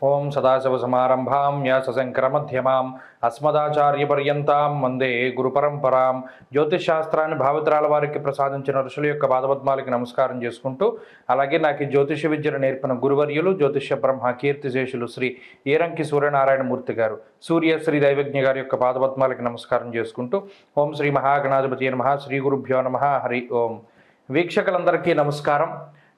ఓం సదాశివసమారంభాం వ్యాసశంకరమధ్యమాం అస్మదాచార్యపర్యంతాం వందే గురు పరంపరాం. జ్యోతిషశాస్త్రాన్ని భావితరాల వారికి ప్రసాదించిన ఋషుల యొక్క పాదపద్మాలకి నమస్కారం చేసుకుంటూ, అలాగే నాకు ఈ జ్యోతిష విద్యను నేర్పిన గురువర్యులు జ్యోతిష బ్రహ్మ కీర్తిశేషులు శ్రీ ఈరంకి సూర్యనారాయణమూర్తి గారు, సూర్యశ్రీ దైవజ్ఞ గారి యొక్క పాదపద్మాలకి నమస్కారం చేసుకుంటూ, ఓం శ్రీ మహాగణాధిపతి నమః, శ్రీ గురుభ్యో నమః, హరి ఓం. వీక్షకులందరికీ నమస్కారం.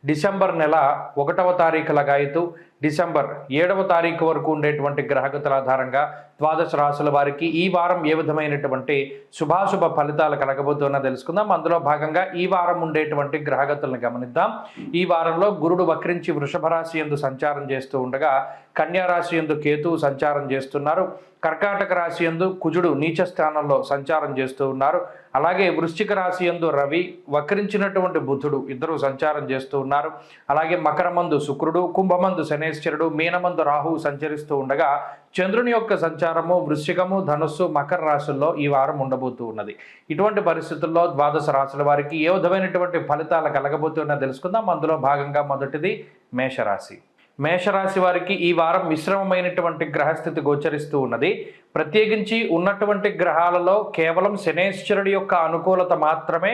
డిసెంబర్ నెల 1వ తారీఖు లగాయతు డిసెంబర్ 7వ తారీఖు వరకు ఉండేటువంటి గ్రహగతుల ఆధారంగా ద్వాదశ రాశుల వారికి ఈ వారం ఏ విధమైనటువంటి శుభాశుభ ఫలితాలు కలగబోతున్నా తెలుసుకుందాం. అందులో భాగంగా ఈ వారం ఉండేటువంటి గ్రహగతులను గమనిద్దాం. ఈ వారంలో గురుడు వక్రించి వృషభ రాశి యందు సంచారం చేస్తూ ఉండగా, కన్యా రాశి యందు కేతువు సంచారం చేస్తున్నారు. కర్కాటక రాశి యందు కుజుడు నీచ స్థానంలో సంచారం చేస్తూ ఉన్నారు. అలాగే వృశ్చిక రాశి యందు రవి, వక్రించినటువంటి బుధుడు ఇద్దరు సంచారం చేస్తూ ఉన్నారు. అలాగే మకరమందు శుక్రుడు, కుంభమందు శనేశ్వరుడు, మీనమందు రాహువు సంచరిస్తూ ఉండగా, చంద్రుని యొక్క సంచారము వృశ్చికము, ధనుస్సు, మకర రాశుల్లో ఈ వారం ఉండబోతూ ఉన్నది. ఇటువంటి పరిస్థితుల్లో ద్వాదశ రాశుల వారికి ఏ విధమైనటువంటి ఫలితాలు కలగబోతున్నా తెలుసుకుందాం. అందులో భాగంగా మొదటిది మేషరాశి. మేషరాశి వారికి ఈ వారం మిశ్రమమైనటువంటి గ్రహస్థితి గోచరిస్తూ ఉన్నది. ప్రత్యేకించి ఉన్నటువంటి గ్రహాలలో కేవలం శనేశ్వరుడి యొక్క అనుకూలత మాత్రమే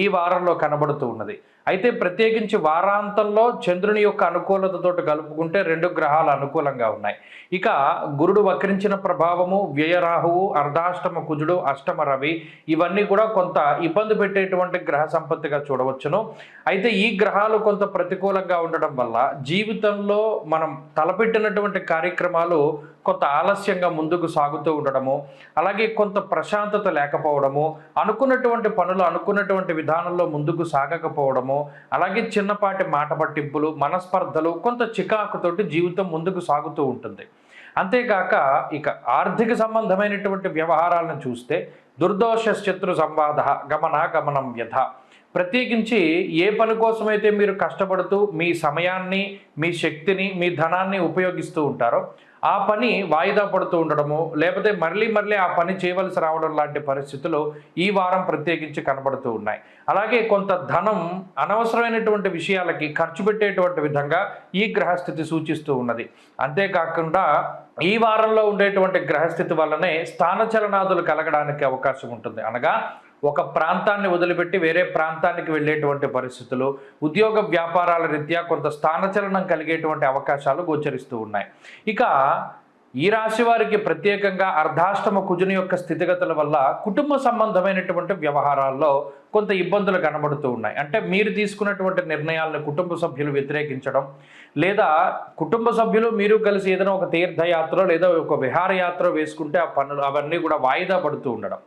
ఈ వారంలో కనబడుతూ ఉన్నది. అయితే ప్రత్యేకించి వారాంతంలో చంద్రుని యొక్క అనుకూలతతో కలుపుకుంటే 2 గ్రహాలు అనుకూలంగా ఉన్నాయి. ఇక గురుడు వక్రించిన ప్రభావము, వ్యయరాహువు, అర్ధాష్టమ కుజుడు, అష్టమ రవి ఇవన్నీ కూడా కొంత ఇబ్బంది పెట్టేటువంటి గ్రహ సంపత్తిగా చూడవచ్చును. అయితే ఈ గ్రహాలు కొంత ప్రతికూలంగా ఉండడం వల్ల జీవితంలో మనం తలపెట్టినటువంటి కార్యక్రమాలు కొంత ఆలస్యంగా ముందుకు సాగుతూ ఉండడము, అలాగే కొంత ప్రశాంతత లేకపోవడము, అనుకున్నటువంటి పనులు అనుకున్నటువంటి విధానంలో ముందుకు సాగకపోవడము, అలాగే చిన్నపాటి మాట పట్టింపులు, మనస్పర్ధలు, కొంత చికాకుతోటి జీవితం ముందుకు సాగుతూ ఉంటుంది. అంతేకాక ఇక ఆర్థిక సంబంధమైనటువంటి వ్యవహారాలను చూస్తే దుర్దోష శత్రు సంవాద గమనం వ్యధ. ప్రత్యేకించి ఏ పని కోసమైతే మీరు కష్టపడుతూ మీ సమయాన్ని, మీ శక్తిని, మీ ధనాన్ని ఉపయోగిస్తూ ఉంటారో ఆ పని వాయిదా పడుతూ ఉండడము, లేకపోతే మళ్ళీ ఆ పని చేయవలసి రావడం లాంటి పరిస్థితులు ఈ వారం ప్రత్యేకించి కనబడుతూ ఉన్నాయి. అలాగే కొంత ధనం అనవసరమైనటువంటి విషయాలకి ఖర్చు పెట్టేటువంటి విధంగా ఈ గ్రహస్థితి సూచిస్తూ ఉన్నది. అంతేకాకుండా ఈ వారంలో ఉండేటువంటి గ్రహస్థితి వల్లనే స్థానచలనాదులు కలగడానికి అవకాశం ఉంటుంది. అనగా ఒక ప్రాంతాన్ని వదిలిపెట్టి వేరే ప్రాంతానికి వెళ్ళేటువంటి పరిస్థితులు, ఉద్యోగ వ్యాపారాల రీత్యా కొంత స్థానచలనం కలిగేటువంటి అవకాశాలు గోచరిస్తూ ఉన్నాయి. ఇక ఈ రాశి వారికి ప్రత్యేకంగా అర్ధాష్టమ కుజుని యొక్క స్థితిగతుల వల్ల కుటుంబ సంబంధమైనటువంటి వ్యవహారాల్లో కొంత ఇబ్బందులు కనబడుతూ ఉన్నాయి. అంటే మీరు తీసుకున్నటువంటి నిర్ణయాలను కుటుంబ సభ్యులు వ్యతిరేకించడం, లేదా కుటుంబ సభ్యులు మీరు కలిసి ఏదైనా ఒక తీర్థయాత్ర లేదా ఒక విహారయాత్ర వేసుకుంటే ఆ పనులు అవన్నీ కూడా వాయిదా పడుతూ ఉండడం,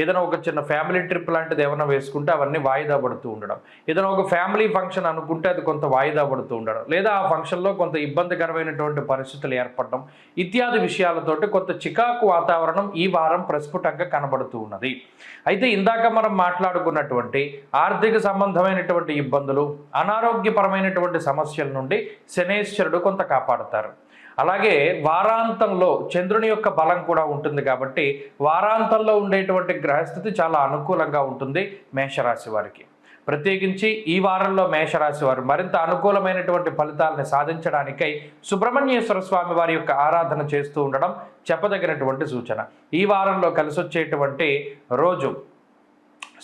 ఏదైనా ఒక చిన్న ఫ్యామిలీ ట్రిప్ లాంటిది ఏమైనా వేసుకుంటే అవన్నీ వాయిదా పడుతూ ఉండడం, ఏదైనా ఒక ఫ్యామిలీ ఫంక్షన్ అనుకుంటే అది కొంత వాయిదా పడుతూ ఉండడం, లేదా ఆ ఫంక్షన్లో కొంత ఇబ్బందికరమైనటువంటి పరిస్థితులు ఏర్పడడం ఇత్యాది విషయాలతోటి కొంత చికాకు వాతావరణం ఈ వారం ప్రస్ఫుటంగా కనబడుతూ ఉన్నది. అయితే ఇందాక మనం మాట్లాడుకున్నటువంటి ఆర్థిక సంబంధమైనటువంటి ఇబ్బందులు, అనారోగ్యపరమైనటువంటి సమస్యల నుండి శనేశ్వరుడు కొంత కాపాడుతారు. అలాగే వారాంతంలో చంద్రుని యొక్క బలం కూడా ఉంటుంది కాబట్టి వారాంతంలో ఉండేటువంటి గ్రహస్థితి చాలా అనుకూలంగా ఉంటుంది మేషరాశి వారికి. ప్రత్యేకించి ఈ వారంలో మేషరాశి వారు మరింత అనుకూలమైనటువంటి ఫలితాలను సాధించడానికై సుబ్రహ్మణ్యేశ్వర స్వామి వారి యొక్క ఆరాధన చేస్తూ ఉండడం చెప్పదగినటువంటి సూచన. ఈ వారంలో కలిసి వచ్చేటువంటి రోజు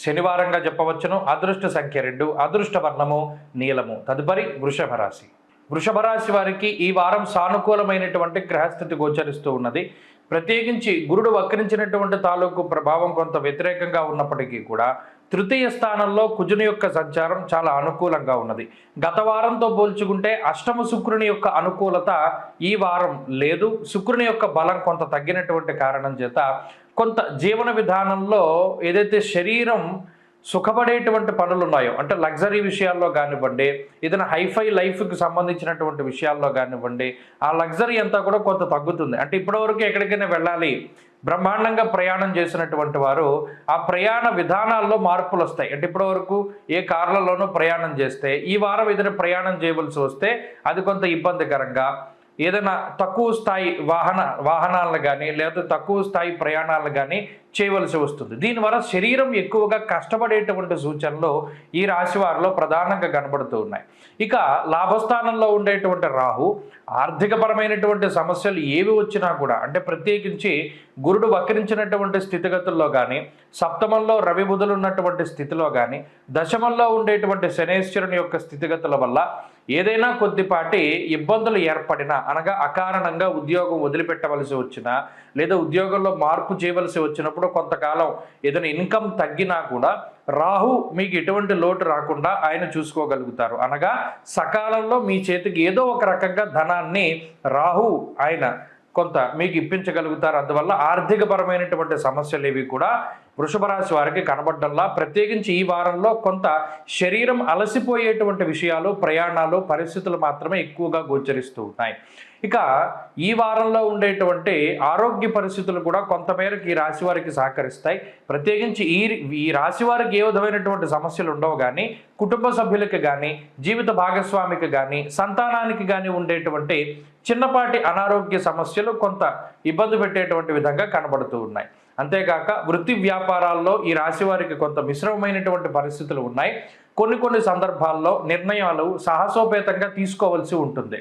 శనివారంగా చెప్పవచ్చును. అదృష్ట సంఖ్య 2, అదృష్ట వర్ణము నీలము. తదుపరి వృషభ రాశి. వృషభ రాశి వారికి ఈ వారం సానుకూలమైనటువంటి గ్రహస్థితి గోచరిస్తూ ఉన్నది. ప్రత్యేకించి గురుడు వక్రించినటువంటి తాలూకు ప్రభావం కొంత వ్యతిరేకంగా ఉన్నప్పటికీ కూడా తృతీయ స్థానంలో కుజుని యొక్క సంచారం చాలా అనుకూలంగా ఉన్నది. గత వారంతో పోల్చుకుంటే అష్టమ శుక్రుని యొక్క అనుకూలత ఈ వారం లేదు. శుక్రుని యొక్క బలం కొంత తగ్గినటువంటి కారణం చేత కొంత జీవన విధానంలో ఏదైతే శరీరం సుఖపడేటువంటి పనులు ఉన్నాయో, అంటే లగ్జరీ విషయాల్లో కానివ్వండి, ఏదైనా హైఫై లైఫ్కి సంబంధించినటువంటి విషయాల్లో కానివ్వండి, ఆ లగ్జరీ అంతా కూడా కొంత తగ్గుతుంది. అంటే ఇప్పటివరకు ఎక్కడికైనా వెళ్ళాలి, బ్రహ్మాండంగా ప్రయాణం చేసినటువంటి వారు ఆ ప్రయాణ విధానాల్లో మార్పులు వస్తాయి. అంటే ఇప్పటివరకు ఏ కార్లలోనూ ప్రయాణం చేస్తే ఈ వారం ఏదైనా ప్రయాణం చేయవలసి వస్తే అది కొంత ఇబ్బందికరంగా, ఏదైనా తక్కువ స్థాయి వాహనాలను కానీ లేదా తక్కువ స్థాయి ప్రయాణాలను కానీ చేయవలసి వస్తుంది. దీనివల్ల శరీరం ఎక్కువగా కష్టపడేటువంటి సూచనలు ఈ రాశి వారిలో ప్రధానంగా కనబడుతూ ఉన్నాయి. ఇక లాభస్థానంలో ఉండేటువంటి రాహు ఆర్థికపరమైనటువంటి సమస్యలు ఏవి వచ్చినా కూడా, అంటే ప్రత్యేకించి గురుడు వక్రించినటువంటి స్థితిగతుల్లో కానీ, సప్తమంలో రవి బుధులు ఉన్నటువంటి స్థితిలో కానీ, దశమంలో ఉండేటువంటి శనేశ్వరుని యొక్క స్థితిగతుల వల్ల ఏదైనా కొద్దిపాటి ఇబ్బందులు ఏర్పడినా, అనగా అకారణంగా ఉద్యోగం వదిలిపెట్టవలసి వచ్చినా లేదా ఉద్యోగంలో మార్పు చేయవలసి వచ్చినప్పుడు కొంతకాలం ఏదైనా ఇన్కమ్ తగ్గినా కూడా రాహు మీకు ఎటువంటి లోటు రాకుండా ఆయన చూసుకోగలుగుతారు. అనగా సకాలంలో మీ చేతికి ఏదో ఒక రకంగా ధనాన్ని రాహు ఆయన కొంత మీకు ఇప్పించగలుగుతారు. అందువల్ల ఆర్థికపరమైనటువంటి సమస్యలు ఏవి కూడా వృషభ రాశి వారికి కనబడ్డంలా, ప్రత్యేకించి ఈ వారంలో కొంత శరీరం అలసిపోయేటువంటి విషయాలు, ప్రయాణాలు, పరిస్థితులు మాత్రమే ఎక్కువగా గోచరిస్తూ ఉన్నాయి. ఇక ఈ వారంలో ఉండేటువంటి ఆరోగ్య పరిస్థితులు కూడా కొంతమేరకు ఈ రాశి వారికి సహకరిస్తాయి. ప్రత్యేకించి ఈ రాశి వారికి ఏ విధమైనటువంటి సమస్యలు ఉండవు, కానీ కుటుంబ సభ్యులకి కానీ, జీవిత భాగస్వామికి కానీ, సంతానానికి కానీ ఉండేటువంటి చిన్నపాటి అనారోగ్య సమస్యలు కొంత ఇబ్బంది పెట్టేటువంటి విధంగా కనబడుతూ ఉన్నాయి. అంతేకాక వృత్తి వ్యాపారాల్లో ఈ రాశి వారికి కొంత మిశ్రమమైనటువంటి పరిస్థితులు ఉన్నాయి. కొన్ని సందర్భాల్లో నిర్ణయాలు సాహసోపేతంగా తీసుకోవాల్సి ఉంటుంది.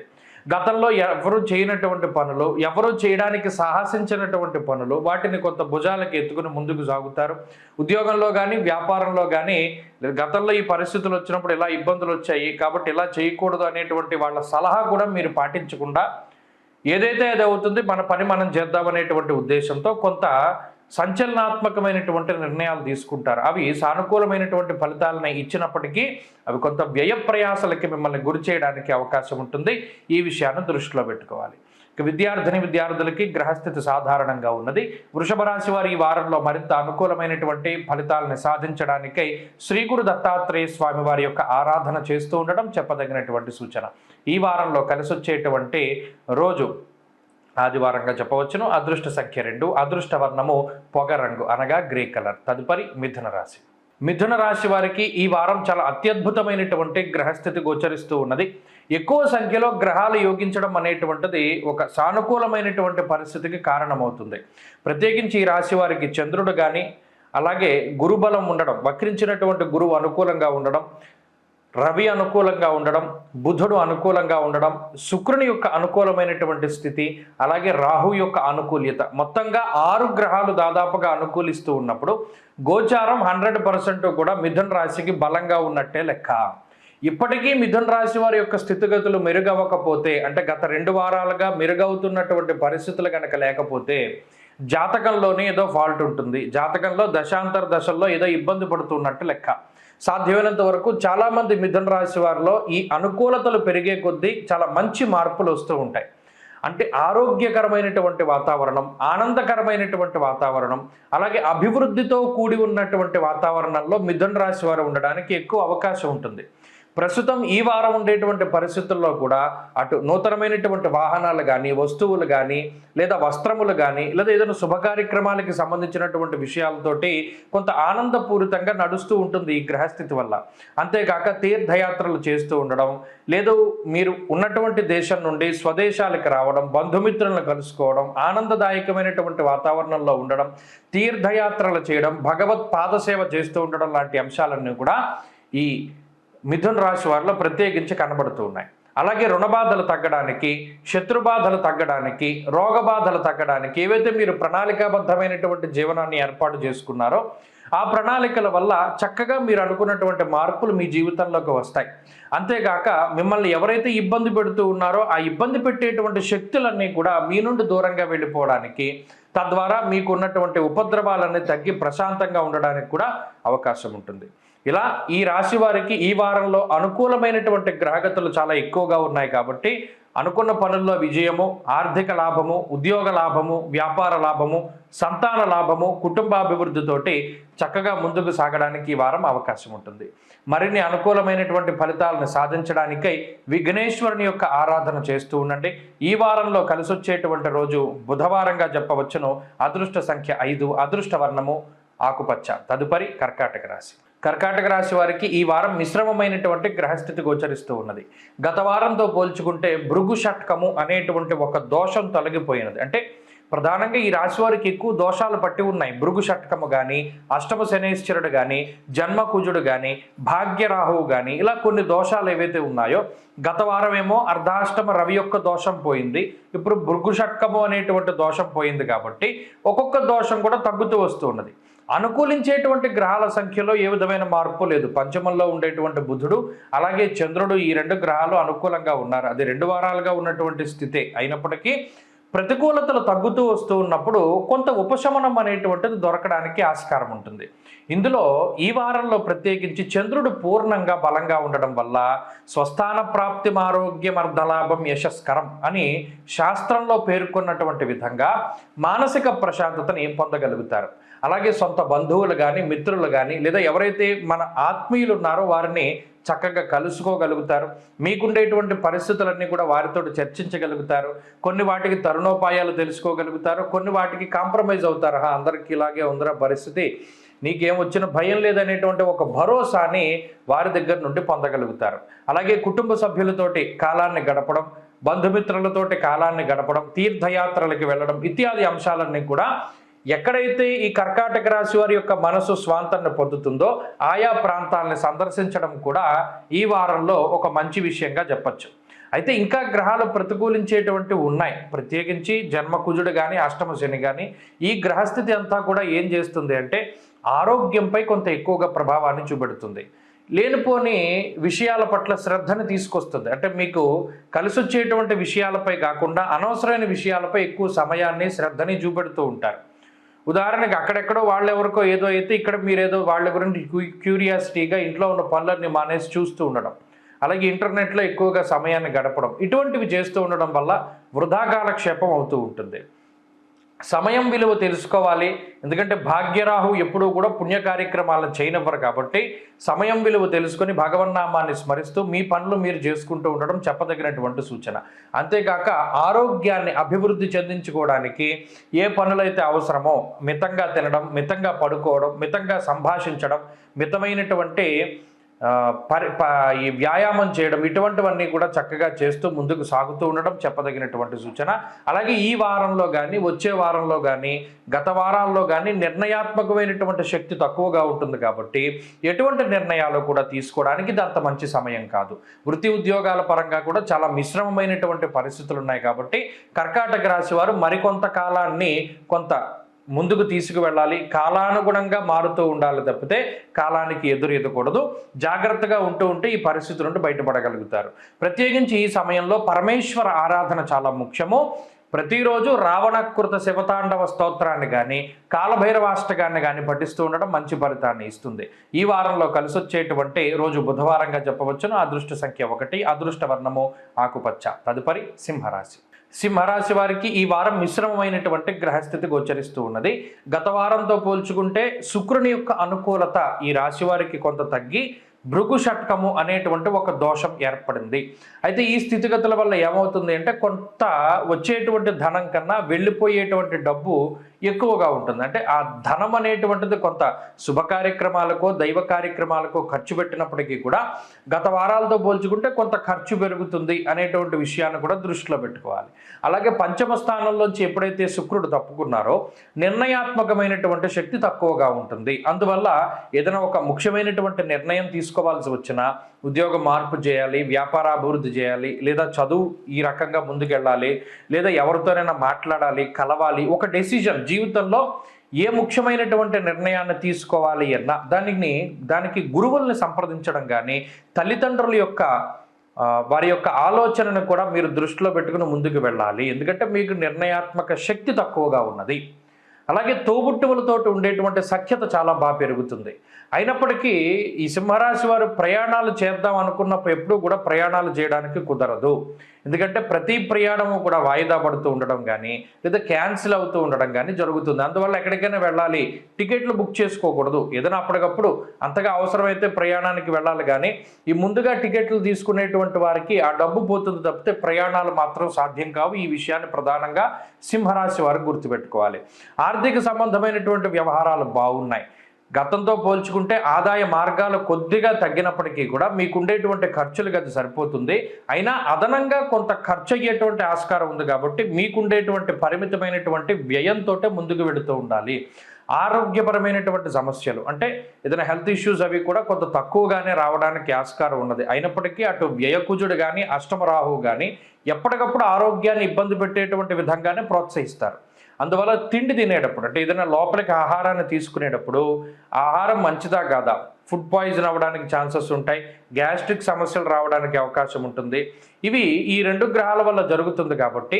గతంలో ఎవరు చేయనటువంటి పనులు, ఎవరు చేయడానికి సాహసించినటువంటి పనులు, వాటిని కొంత భుజాలకు ఎత్తుకుని ముందుకు సాగుతారు. ఉద్యోగంలో కానీ, వ్యాపారంలో కానీ గతంలో ఈ పరిస్థితులు వచ్చినప్పుడు ఇలా ఇబ్బందులు వచ్చాయి కాబట్టి ఇలా చేయకూడదు అనేటువంటి వాళ్ళ సలహా కూడా మీరు పాటించకుండా ఏదైతే అది అవుతుంది, మన పని మనం చేద్దామనేటువంటి ఉద్దేశంతో కొంత సంచలనాత్మకమైనటువంటి నిర్ణయాలు తీసుకుంటారు. అవి సానుకూలమైనటువంటి ఫలితాలను ఇచ్చినప్పటికీ అవి కొంత వ్యయ ప్రయాసలకి మిమ్మల్ని గురి చేయడానికి అవకాశం ఉంటుంది. ఈ విషయాన్ని దృష్టిలో పెట్టుకోవాలి. ఇక విద్యార్థులకి గ్రహస్థితి సాధారణంగా ఉన్నది. వృషభ రాశి వారి ఈ వారంలో మరింత అనుకూలమైనటువంటి ఫలితాలను సాధించడానికై శ్రీ గురు దత్తాత్రేయ స్వామి వారి యొక్క ఆరాధన చేస్తూ ఉండడం చెప్పదగినటువంటి సూచన. ఈ వారంలో కలిసొచ్చేటువంటి రోజు ఆదివారంగా చెప్పవచ్చును. అదృష్ట సంఖ్య 2, అదృష్ట వర్ణము పొగరంగు అనగా గ్రే కలర్. తదుపరి మిథున రాశి. మిథున రాశి వారికి ఈ వారం చాలా అత్యద్భుతమైనటువంటి గ్రహస్థితి గోచరిస్తూ ఉన్నది. ఎక్కువ సంఖ్యలో గ్రహాలు యోగించడం అనేటువంటిది ఒక సానుకూలమైనటువంటి పరిస్థితికి కారణమవుతుంది. ప్రత్యేకించి ఈ రాశి వారికి చంద్రుడు కానీ, అలాగే గురుబలం ఉండడం, వక్రించినటువంటి గురువు అనుకూలంగా ఉండడం, రవి అనుకూలంగా ఉండడం, బుధుడు అనుకూలంగా ఉండడం, శుక్రుని యొక్క అనుకూలమైనటువంటి స్థితి, అలాగే రాహు యొక్క అనుకూల్యత, మొత్తంగా 6 గ్రహాలు దాదాపుగా అనుకూలిస్తూ ఉన్నప్పుడు గోచారం 100% కూడా మిథున రాశికి బలంగా ఉన్నట్టే లెక్క. ఇప్పటికీ మిథున రాశి వారి యొక్క స్థితిగతులు మెరుగవ్వకపోతే, అంటే గత 2 వారాలుగా మెరుగవుతున్నటువంటి పరిస్థితులు కనుక లేకపోతే జాతకంలోనే ఏదో ఫాల్ట్ ఉంటుంది. జాతకంలో దశాంతర దశల్లో ఏదో ఇబ్బంది పడుతున్నట్టు లెక్క. సాధ్యమైనంత వరకు చాలామంది మిథున రాశి వారిలో ఈ అనుకూలతలు పెరిగే కొద్దీ చాలా మంచి మార్పులు వస్తూ ఉంటాయి. అంటే ఆరోగ్యకరమైనటువంటి వాతావరణం, ఆనందకరమైనటువంటి వాతావరణం, అలాగే అభివృద్ధితో కూడి ఉన్నటువంటి వాతావరణంలో మిథున రాశి వారు ఉండడానికి ఎక్కువ అవకాశం ఉంటుంది. ప్రస్తుతం ఈ వారం ఉండేటువంటి పరిస్థితుల్లో కూడా అటు నూతనమైనటువంటి వాహనాలు కానీ, వస్తువులు కానీ, లేదా వస్త్రములు కానీ, లేదా ఏదైనా శుభ కార్యక్రమాలకి సంబంధించినటువంటి విషయాలతోటి కొంత ఆనందపూరితంగా నడుస్తూ ఉంటుంది ఈ గ్రహస్థితి వల్ల. అంతేకాక తీర్థయాత్రలు చేస్తూ ఉండడం, లేదు మీరు ఉన్నటువంటి దేశం నుండి స్వదేశాలకు రావడం, బంధుమిత్రులను కలుసుకోవడం, ఆనందదాయకమైనటువంటి వాతావరణంలో ఉండడం, తీర్థయాత్రలు చేయడం, భగవత్ పాదసేవ చేస్తూ ఉండడం లాంటి అంశాలన్నీ కూడా ఈ మిథున రాశి వారిలో ప్రత్యేకించి కనబడుతూ ఉన్నాయి. అలాగే రుణబాధలు తగ్గడానికి, శత్రుబాధలు తగ్గడానికి, రోగబాధలు తగ్గడానికి ఏవైతే మీరు ప్రణాళికాబద్ధమైనటువంటి జీవనాన్ని ఏర్పాటు చేసుకున్నారో ఆ ప్రణాళికల వల్ల చక్కగా మీరు అనుకున్నటువంటి మార్పులు మీ జీవితంలోకి వస్తాయి. అంతేగాక మిమ్మల్ని ఎవరైతే ఇబ్బంది పెడుతూ ఉన్నారో ఆ ఇబ్బంది పెట్టేటువంటి శక్తులన్నీ కూడా మీ నుండి దూరంగా వెళ్ళిపోవడానికి, తద్వారా మీకు ఉన్నటువంటి ఉపద్రవాలన్నీ తగ్గి ప్రశాంతంగా ఉండడానికి కూడా అవకాశం ఉంటుంది. ఇలా ఈ రాశి వారికి ఈ వారంలో అనుకూలమైనటువంటి గ్రహగతులు చాలా ఎక్కువగా ఉన్నాయి కాబట్టి అనుకున్న పనుల్లో విజయము, ఆర్థిక లాభము, ఉద్యోగ లాభము, వ్యాపార లాభము, సంతాన లాభము, కుటుంబాభివృద్ధితోటి చక్కగా ముందుకు సాగడానికి ఈ వారం అవకాశం ఉంటుంది. మరిన్ని అనుకూలమైనటువంటి ఫలితాలను సాధించడానికై విఘ్నేశ్వరుని యొక్క ఆరాధన చేస్తూ ఉండండి. ఈ వారంలో కలిసొచ్చేటువంటి రోజు బుధవారంగా చెప్పవచ్చును. అదృష్ట సంఖ్య 5, అదృష్ట వర్ణము ఆకుపచ్చ. తదుపరి కర్కాటక రాశి. కర్కాటక రాశి వారికి ఈ వారం మిశ్రమమైనటువంటి గ్రహస్థితి గోచరిస్తూ ఉన్నది. గత వారంతో పోల్చుకుంటే భృగు షట్కము అనేటువంటి ఒక దోషం తొలగిపోయినది. అంటే ప్రధానంగా ఈ రాశి వారికి ఎక్కువ దోషాలు పట్టి ఉన్నాయి. భృగు షట్కము కానీ, అష్టమ శనేశ్వరుడు కానీ, జన్మకుజుడు కానీ, భాగ్యరాహువు కానీ, ఇలా కొన్ని దోషాలు ఏవైతే ఉన్నాయో గత వారమేమో అర్ధాష్టమ రవి యొక్క దోషం పోయింది, ఇప్పుడు భృగు షట్కము అనేటువంటి దోషం పోయింది. కాబట్టి ఒక్కొక్క దోషం కూడా తగ్గుతూ వస్తూ ఉన్నది. అనుకూలించేటువంటి గ్రహాల సంఖ్యలో ఏ విధమైన మార్పు లేదు. పంచమంలో ఉండేటువంటి బుధుడు అలాగే చంద్రుడు, ఈ రెండు గ్రహాలు అనుకూలంగా ఉన్నారు. అది 2 వారాలుగా ఉన్నటువంటి స్థితే అయినప్పటికీ ప్రతికూలతలు తగ్గుతూ వస్తూ ఉన్నప్పుడు కొంత ఉపశమనం అనేటువంటిది దొరకడానికి ఆస్కారం ఉంటుంది. ఇందులో ఈ వారంలో ప్రత్యేకించి చంద్రుడు పూర్ణంగా బలంగా ఉండడం వల్ల స్వస్థాన ప్రాప్తి ఆరోగ్యం అర్ధలాభం యశస్కరం అని శాస్త్రంలో పేర్కొన్నటువంటి విధంగా మానసిక ప్రశాంతతని పొందగలుగుతారు. అలాగే సొంత బంధువులు కానీ, మిత్రులు కానీ, లేదా ఎవరైతే మన ఆత్మీయులు ఉన్నారో వారిని చక్కగా కలుసుకోగలుగుతారు. మీకుండేటువంటి పరిస్థితులన్నీ కూడా వారితో చర్చించగలుగుతారు. కొన్ని వాటికి తరుణోపాయాలు తెలుసుకోగలుగుతారు. కొన్ని వాటికి కాంప్రమైజ్ అవుతారు. అందరికీ ఇలాగే ఉందిరా పరిస్థితి, నీకేం వచ్చిన భయం లేదనేటువంటి ఒక భరోసాని వారి దగ్గర నుండి పొందగలుగుతారు. అలాగే కుటుంబ సభ్యులతోటి కాలాన్ని గడపడం, బంధుమిత్రులతోటి కాలాన్ని గడపడం, తీర్థయాత్రలకు వెళ్ళడం ఇత్యాది అంశాలన్నీ కూడా ఎక్కడైతే ఈ కర్కాటక రాశి వారి యొక్క మనసు స్వాంతాన్ని పొందుతుందో ఆయా ప్రాంతాలను సందర్శించడం కూడా ఈ వారంలో ఒక మంచి విషయంగా చెప్పచ్చు. అయితే ఇంకా గ్రహాలు ప్రతికూలించేటువంటివి ఉన్నాయి. ప్రత్యేకించి జన్మకుజుడు కానీ, అష్టమ శని కానీ, ఈ గ్రహస్థితి అంతా కూడా ఏం చేస్తుంది అంటే ఆరోగ్యంపై కొంత ఎక్కువగా ప్రభావాన్ని చూపెడుతుంది. లేనిపోని విషయాల పట్ల శ్రద్ధను తీసుకొస్తుంది. అంటే మీకు కలిసి వచ్చేటువంటి విషయాలపై కాకుండా అనవసరమైన విషయాలపై ఎక్కువ సమయాన్ని, శ్రద్ధని చూపెడుతూ ఉంటారు. ఉదాహరణకి అక్కడెక్కడో వాళ్ళెవరికో ఏదో అయితే ఇక్కడ మీరేదో వాళ్ళ గురించి క్యూరియాసిటీగా ఇంట్లో ఉన్న పనులన్నీ మానేసి చూస్తూ ఉండడం, అలాగే ఇంటర్నెట్లో ఎక్కువగా సమయాన్ని గడపడం, ఇటువంటివి చేస్తూ ఉండడం వల్ల వృధా కాలక్షేపం అవుతూ ఉంటుంది. సమయం విలువ తెలుసుకోవాలి. ఎందుకంటే భాగ్యరాహు ఎప్పుడూ కూడా పుణ్య కార్యక్రమాలను చేయనివ్వరు. కాబట్టి సమయం విలువ తెలుసుకొని భగవన్నామాన్ని స్మరిస్తూ మీ పనులు మీరు చేసుకుంటూ ఉండడం చెప్పదగినటువంటి సూచన. అంతేకాక ఆరోగ్యాన్ని అభివృద్ధి చెందించుకోవడానికి ఏ పనులైతే అవసరమో మితంగా తినడం, మితంగా పడుకోవడం, మితంగా సంభాషించడం, మితమైనటువంటి ఈ వ్యాయామం చేయడం, ఇటువంటివన్నీ కూడా చక్కగా చేస్తూ ముందుకు సాగుతూ ఉండడం చెప్పదగినటువంటి సూచన. అలాగే ఈ వారంలో కానీ, వచ్చే వారంలో కానీ, గత వారాల్లో కానీ నిర్ణయాత్మకమైనటువంటి శక్తి తక్కువగా ఉంటుంది. కాబట్టి ఎటువంటి నిర్ణయాలు కూడా తీసుకోవడానికి ఇది అంత మంచి సమయం కాదు. వృత్తి ఉద్యోగాల పరంగా కూడా చాలా మిశ్రమమైనటువంటి పరిస్థితులు ఉన్నాయి. కాబట్టి కర్కాటక రాశి వారు మరికొంత కాలాన్ని కొంత ముందుకు తీసుకువెళ్ళాలి. కాలానుగుణంగా మారుతూ ఉండాలి తప్పితే కాలానికి ఎదురెదకూడదు. జాగ్రత్తగా ఉంటే ఈ పరిస్థితి నుండి బయటపడగలుగుతారు. ప్రత్యేకించి ఈ సమయంలో పరమేశ్వర ఆరాధన చాలా ముఖ్యము. ప్రతిరోజు రావణకృత శివతాండవ స్తోత్రాన్ని కానీ, కాలభైరవాష్టకాన్ని కానీ పఠిస్తూ ఉండడం మంచి ఫలితాన్ని ఇస్తుంది. ఈ వారంలో కలిసి వచ్చేటువంటి రోజు బుధవారంగా చెప్పవచ్చును. అదృష్ట సంఖ్య 1, అదృష్ట వర్ణము ఆకుపచ్చ. తదుపరి సింహరాశి. సింహరాశి వారికి ఈ వారం మిశ్రమమైనటువంటి గ్రహస్థితి గోచరిస్తూ ఉన్నది. గత వారంతో పోల్చుకుంటే శుక్రుని యొక్క అనుకూలత ఈ రాశి వారికి కొంత తగ్గి భృగు షట్కము అనేటువంటి ఒక దోషం ఏర్పడింది. అయితే ఈ స్థితిగతుల వల్ల ఏమవుతుంది అంటే కొంత వచ్చేటువంటి ధనం కన్నా వెళ్ళిపోయేటువంటి డబ్బు ఎక్కువగా ఉంటుంది. అంటే ఆ ధనం అనేటువంటిది కొంత శుభ కార్యక్రమాలకో, దైవ కార్యక్రమాలకో ఖర్చు పెట్టినప్పటికీ కూడా గత వారాలతో పోల్చుకుంటే కొంత ఖర్చు పెరుగుతుంది అనేటువంటి విషయాన్ని కూడా దృష్టిలో పెట్టుకోవాలి. అలాగే పంచమ స్థానంలోంచి ఎప్పుడైతే శుక్రుడు తప్పుకున్నారో నిర్ణయాత్మకమైనటువంటి శక్తి తక్కువగా ఉంటుంది. అందువల్ల ఏదైనా ఒక ముఖ్యమైనటువంటి నిర్ణయం తీసుకోవాల్సి వచ్చినా, ఉద్యోగ మార్పు చేయాలి, వ్యాపార అభివృద్ధి చేయాలి, లేదా చదువు ఈ రకంగా ముందుకెళ్ళాలి, లేదా ఎవరితోనైనా మాట్లాడాలి, కలవాలి, ఒక డెసిజన్ జీవితంలో ఏ ముఖ్యమైనటువంటి నిర్ణయాన్ని తీసుకోవాలి అన్నా దానికి గురువుల్ని సంప్రదించడం కానీ, తల్లిదండ్రుల యొక్క వారి యొక్క ఆలోచనను కూడా మీరు దృష్టిలో పెట్టుకుని ముందుకు వెళ్ళాలి. ఎందుకంటే మీకు నిర్ణయాత్మక శక్తి తక్కువగా ఉన్నది. అలాగే తోబుట్టువులతో ఉండేటువంటి సఖ్యత చాలా బాగా పెరుగుతుంది. అయినప్పటికీ ఈ సింహరాశి వారు ప్రయాణాలు చేద్దాం అనుకున్నప్పుడు ఎప్పుడూ కూడా ప్రయాణాలు చేయడానికి కుదరదు. ఎందుకంటే ప్రతి ప్రయాణము కూడా వాయిదా పడుతూ ఉండడం కానీ, లేదా క్యాన్సిల్ అవుతూ ఉండడం కానీ జరుగుతుంది. అందువల్ల ఎక్కడికైనా వెళ్ళాలి, టికెట్లు బుక్ చేసుకోకూడదు. ఏదైనా అప్పటికప్పుడు అంతగా అవసరమైతే ప్రయాణానికి వెళ్ళాలి. కానీ ఈ ముందుగా టికెట్లు తీసుకునేటువంటి వారికి ఆ డబ్బు పోతుంది తప్పితే ప్రయాణాలు మాత్రం సాధ్యం కావు. ఈ విషయాన్ని ప్రధానంగా సింహరాశి వారు గుర్తుపెట్టుకోవాలి. ఆర్థిక సంబంధమైనటువంటి వ్యవహారాలు బాగున్నాయి. గతంతో పోల్చుకుంటే ఆదాయ మార్గాలు కొద్దిగా తగ్గినప్పటికీ కూడా మీకుండేటువంటి ఖర్చులకు అది సరిపోతుంది. అయినా అదనంగా కొంత ఖర్చు అయ్యేటువంటి ఆస్కారం ఉంది కాబట్టి మీకుండేటువంటి పరిమితమైనటువంటి వ్యయంతో ముందుకు వెళుతూ ఉండాలి. ఆరోగ్యపరమైనటువంటి సమస్యలు అంటే ఏదైనా హెల్త్ ఇష్యూస్ అవి కూడా కొంత తక్కువగానే రావడానికి ఆస్కారం ఉన్నది. అయినప్పటికీ అటు వ్యయకుజుడు కానీ అష్టమ రాహువు కానీ ఎప్పటికప్పుడు ఆరోగ్యాన్ని ఇబ్బంది పెట్టేటువంటి విధంగానే ప్రోత్సహిస్తారు. అందువల్ల తిండి తినేటప్పుడు అంటే ఏదైనా లోపలికి ఆహారాన్ని తీసుకునేటప్పుడు ఆహారం మంచిదా కాదా, ఫుడ్ పాయిజన్ అవ్వడానికి ఛాన్సెస్ ఉంటాయి, గ్యాస్ట్రిక్ సమస్యలు రావడానికి అవకాశం ఉంటుంది. ఇవి ఈ 2 గ్రహాల వల్ల జరుగుతుంది కాబట్టి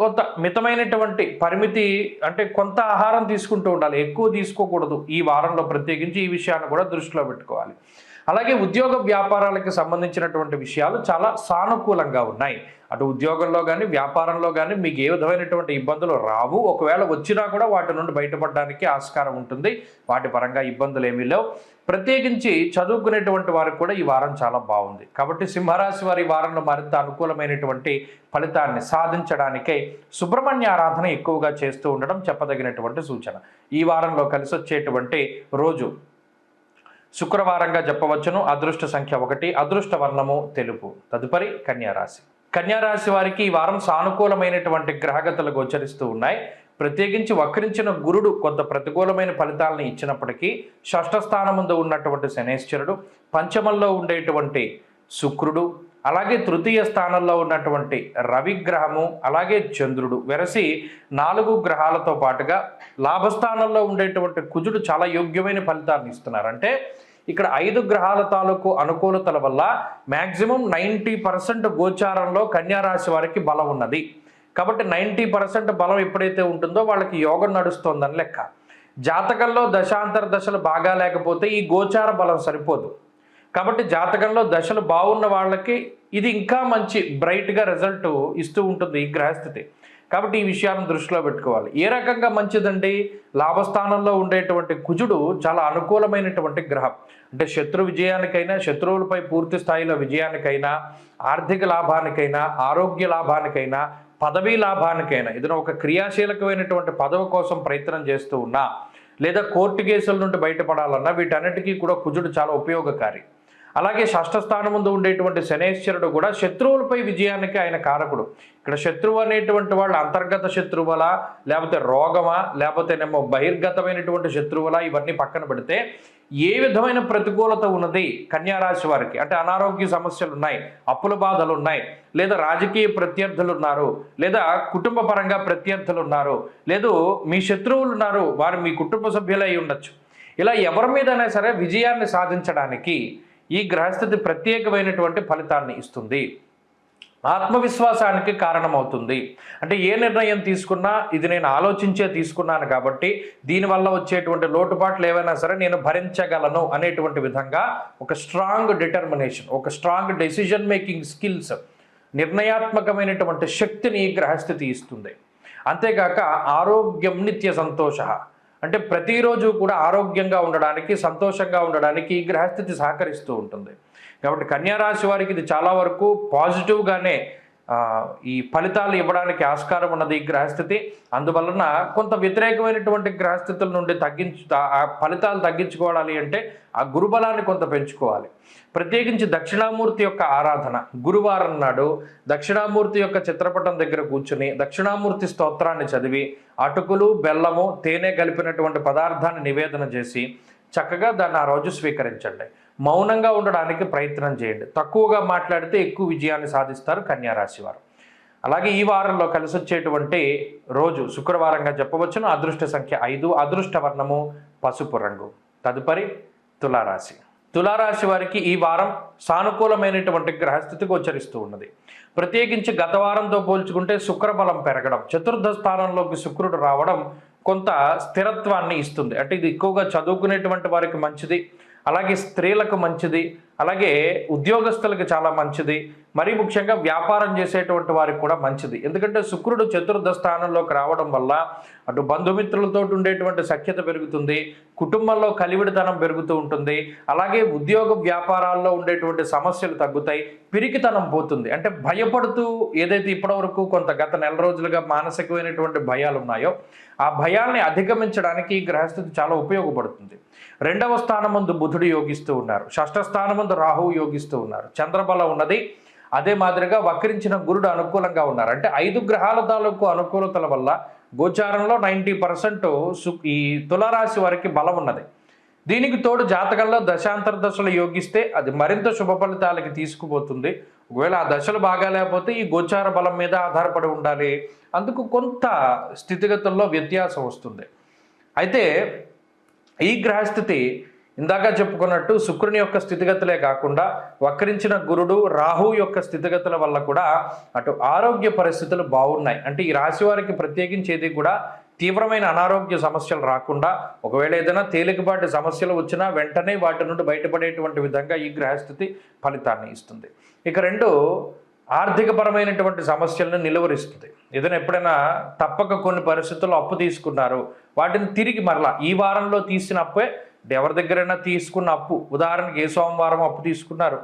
కొంత మితమైనటువంటి పరిమితి అంటే కొంత ఆహారం తీసుకుంటూ ఉండాలి, ఎక్కువ తీసుకోకూడదు. ఈ వారంలో ప్రత్యేకించి ఈ విషయాన్ని కూడా దృష్టిలో పెట్టుకోవాలి. అలాగే ఉద్యోగ వ్యాపారాలకు సంబంధించినటువంటి విషయాలు చాలా సానుకూలంగా ఉన్నాయి. అటు ఉద్యోగంలో కానీ వ్యాపారంలో కానీ మీకు ఏ విధమైనటువంటి ఇబ్బందులు రావు. ఒకవేళ వచ్చినా కూడా వాటి నుండి బయటపడడానికి ఆస్కారం ఉంటుంది. వాటి పరంగా ఇబ్బందులు ఏమీ లేవు. ప్రత్యేకించి చదువుకునేటువంటి వారికి కూడా ఈ వారం చాలా బాగుంది. కాబట్టి సింహరాశి వారి ఈ వారంలో మరింత అనుకూలమైనటువంటి ఫలితాన్ని సాధించడానికై సుబ్రహ్మణ్య ఆరాధన ఎక్కువగా చేస్తూ ఉండడం చెప్పదగినటువంటి సూచన. ఈ వారంలో కలిసి వచ్చేటువంటి రోజు శుక్రవారంగా చెప్పవచ్చును. అదృష్ట సంఖ్య 1, అదృష్ట వర్ణము తెలుపు. తదుపరి కన్యారాశి. కన్యారాశి వారికి ఈ వారం సానుకూలమైనటువంటి గ్రహగతులు గోచరిస్తూ ఉన్నాయి. ప్రత్యేకించి వక్రించిన గురుడు కొంత ప్రతికూలమైన ఫలితాలను ఇచ్చినప్పటికీ షష్ఠ స్థానం ముందు ఉన్నటువంటి శనేశ్వరుడు, పంచమంలో ఉండేటువంటి శుక్రుడు, అలాగే తృతీయ స్థానంలో ఉన్నటువంటి రవిగ్రహము, అలాగే చంద్రుడు వెరసి 4 గ్రహాలతో పాటుగా లాభస్థానంలో ఉండేటువంటి కుజుడు చాలా యోగ్యమైన ఫలితాన్ని ఇస్తున్నారు. అంటే ఇక్కడ 5 గ్రహాల తాలూకు అనుకూలతల వల్ల మ్యాక్సిమం 90% గోచారంలో కన్యారాశి వారికి బలం ఉన్నది. కాబట్టి 90% బలం ఎప్పుడైతే ఉంటుందో వాళ్ళకి యోగం నడుస్తోందని లెక్క. జాతకంలో దశాంతర దశలు బాగా లేకపోతే ఈ గోచార బలం సరిపోదు. కాబట్టి జాతకంలో దశలు బాగున్న వాళ్ళకి ఇది ఇంకా మంచి బ్రైట్గా రిజల్ట్ ఇస్తూ ఉంటుంది ఈ గ్రహస్థితి. కాబట్టి ఈ విషయాన్ని దృష్టిలో పెట్టుకోవాలి. ఏ రకంగా మంచిదండి? లాభస్థానంలో ఉండేటువంటి కుజుడు చాలా అనుకూలమైనటువంటి గ్రహం. అంటే శత్రు విజయానికైనా, శత్రువులపై పూర్తి స్థాయిలో విజయానికైనా, ఆర్థిక లాభానికైనా, ఆరోగ్య లాభానికైనా, పదవీ లాభానికైనా, ఏదైనా ఒక క్రియాశీలకమైనటువంటి పదవి కోసం ప్రయత్నం చేస్తూ ఉన్నా, లేదా కోర్టు కేసుల నుండి బయటపడాలన్నా వీటన్నిటికీ కూడా కుజుడు చాలా ఉపయోగకారి. అలాగే షష్ఠ స్థానం ముందు ఉండేటువంటి శనేశ్వరుడు కూడా శత్రువులపై విజయానికి ఆయన కారకుడు. ఇక్కడ శత్రువు అనేటువంటి వాళ్ళు అంతర్గత శత్రువులా, లేకపోతే రోగమా, లేకపోతేనేమో బహిర్గతమైనటువంటి శత్రువులా, ఇవన్నీ పక్కన పెడితే ఏ విధమైన ప్రతికూలత ఉన్నది కన్యారాశి వారికి అంటే అనారోగ్య సమస్యలు ఉన్నాయి, అప్పుల బాధలు ఉన్నాయి, లేదా రాజకీయ ప్రత్యర్థులు ఉన్నారు, లేదా కుటుంబ పరంగా ప్రత్యర్థులు ఉన్నారు, లేదు మీ శత్రువులు ఉన్నారు, వారు మీ కుటుంబ సభ్యులై ఉండొచ్చు. ఇలా ఎవరి మీదైనా సరే విజయాన్ని సాధించడానికి ఈ గ్రహస్థితి ప్రత్యేకమైనటువంటి ఫలితాన్ని ఇస్తుంది. ఆత్మవిశ్వాసానికి కారణమవుతుంది. అంటే ఏ నిర్ణయం తీసుకున్నా ఇది నేను ఆలోచించే తీసుకున్నాను కాబట్టి దీనివల్ల వచ్చేటువంటి లోటుపాట్లు ఏవైనా సరే నేను భరించగలను అనేటువంటి విధంగా ఒక స్ట్రాంగ్ డిటర్మినేషన్, ఒక స్ట్రాంగ్ డెసిజన్ మేకింగ్ స్కిల్స్, నిర్ణయాత్మకమైనటువంటి శక్తిని ఈ గ్రహస్థితి ఇస్తుంది. అంతేగాక ఆరోగ్యం నిత్య సంతోష అంటే ప్రతిరోజు కూడా ఆరోగ్యంగా ఉండడానికి, సంతోషంగా ఉండడానికి ఈ గ్రహస్థితి సహకరిస్తూ ఉంటుంది. కాబట్టి కన్యారాశి వారికి ఇది చాలా వరకు పాజిటివ్గానే ఈ ఫలితాలు ఇవ్వడానికి ఆస్కారం ఉన్నది ఈ గ్రహస్థితి. అందువలన కొంత వ్యతిరేకమైనటువంటి గ్రహస్థితుల నుండి ఆ ఫలితాలు తగ్గించుకోవాలి అంటే ఆ గురుబలాన్ని కొంత పెంచుకోవాలి. ప్రత్యేకించి దక్షిణామూర్తి యొక్క ఆరాధన గురువారం నాడు దక్షిణామూర్తి యొక్క చిత్రపటం దగ్గర కూర్చుని దక్షిణామూర్తి స్తోత్రాన్ని చదివి అటుకులు, బెల్లము, తేనె కలిపినటువంటి పదార్థాన్ని నివేదన చేసి చక్కగా దాన్ని ఆ రోజు స్వీకరించండి. మౌనంగా ఉండడానికి ప్రయత్నం చేయండి. తక్కువగా మాట్లాడితే ఎక్కువ విజయాన్ని సాధిస్తారు కన్యారాశి వారు. అలాగే ఈ వారంలో కలిసి వచ్చేటువంటి రోజు శుక్రవారంగా చెప్పవచ్చును. అదృష్ట సంఖ్య 5, అదృష్ట వర్ణము పసుపు రంగు. తదుపరి తులారాశి. తులారాశి వారికి ఈ వారం సానుకూలమైనటువంటి గ్రహస్థితి గోచరిస్తూ ఉన్నది. ప్రత్యేకించి గత వారంతో పోల్చుకుంటే శుక్రబలం పెరగడం, చతుర్థ స్థానంలోకి శుక్రుడు రావడం కొంత స్థిరత్వాన్ని ఇస్తుంది. అంటే ఇది ఎక్కువగా చదువుకునేటువంటి వారికి మంచిది, అలాగే స్త్రీలకు మంచిది, అలాగే ఉద్యోగస్తులకి చాలా మంచిది, మరీ ముఖ్యంగా వ్యాపారం చేసేటువంటి వారికి కూడా మంచిది. ఎందుకంటే శుక్రుడు చతుర్థ స్థానంలోకి రావడం వల్ల అటు బంధుమిత్రులతో ఉండేటువంటి సఖ్యత పెరుగుతుంది, కుటుంబంలో కలివిడితనం పెరుగుతూ ఉంటుంది, అలాగే ఉద్యోగ వ్యాపారాల్లో ఉండేటువంటి సమస్యలు తగ్గుతాయి, పిరికితనం పోతుంది. అంటే భయపడుతూ ఏదైతే ఇప్పటివరకు కొంత గత నెల రోజులుగా మానసికమైనటువంటి భయాలు ఉన్నాయో ఆ భయాల్ని అధిగమించడానికి ఈ గ్రహస్థితి చాలా ఉపయోగపడుతుంది. రెండవ స్థానం ముందు బుధుడు యోగిస్తూ ఉన్నారు, షష్ఠ స్థానం ముందు రాహువు యోగిస్తూ ఉన్నారు, చంద్రబలం ఉన్నది. అదే మాదిరిగా వక్రించిన గురుడు అనుకూలంగా ఉన్నారు. అంటే 5 గ్రహాల తాలూకు అనుకూలతల వల్ల గోచారంలో 90% ఈ తులారాశి వారికి బలం ఉన్నది. దీనికి తోడు జాతకంలో దశాంతర దశలు యోగిస్తే అది మరింత శుభ ఫలితాలకి తీసుకుపోతుంది. ఒకవేళ ఆ దశలు బాగా లేకపోతే ఈ గోచార బలం మీద ఆధారపడి ఉండాలి, అందుకు కొంత స్థితిగతుల్లో వ్యత్యాసం వస్తుంది. అయితే ఈ గ్రహస్థితి ఇందాక చెప్పుకున్నట్టు శుక్రుని యొక్క స్థితిగతులే కాకుండా వక్రించిన గురుడు రాహు యొక్క స్థితిగతుల వల్ల కూడా అటు ఆరోగ్య పరిస్థితులు బాగున్నాయి. అంటే ఈ రాశి వారికి ప్రత్యేకించి ఏది కూడా తీవ్రమైన అనారోగ్య సమస్యలు రాకుండా, ఒకవేళ ఏదైనా తేలికపాటి సమస్యలు వచ్చినా వెంటనే వాటి నుండి బయటపడేటువంటి విధంగా ఈ గ్రహస్థితి ఫలితాన్ని ఇస్తుంది. ఇక 2, ఆర్థికపరమైనటువంటి సమస్యలను నిలువరిస్తుంది. ఏదైనా ఎప్పుడైనా తప్పక కొన్ని పరిస్థితుల్లో అప్పు తీసుకున్నారు, వాటిని తిరిగి మరలా ఈ వారంలో తీసిన అప్పే ఎవరి దగ్గరైనా తీసుకున్న అప్పు, ఉదాహరణకి ఏ సోమవారం అప్పు తీసుకున్నారు,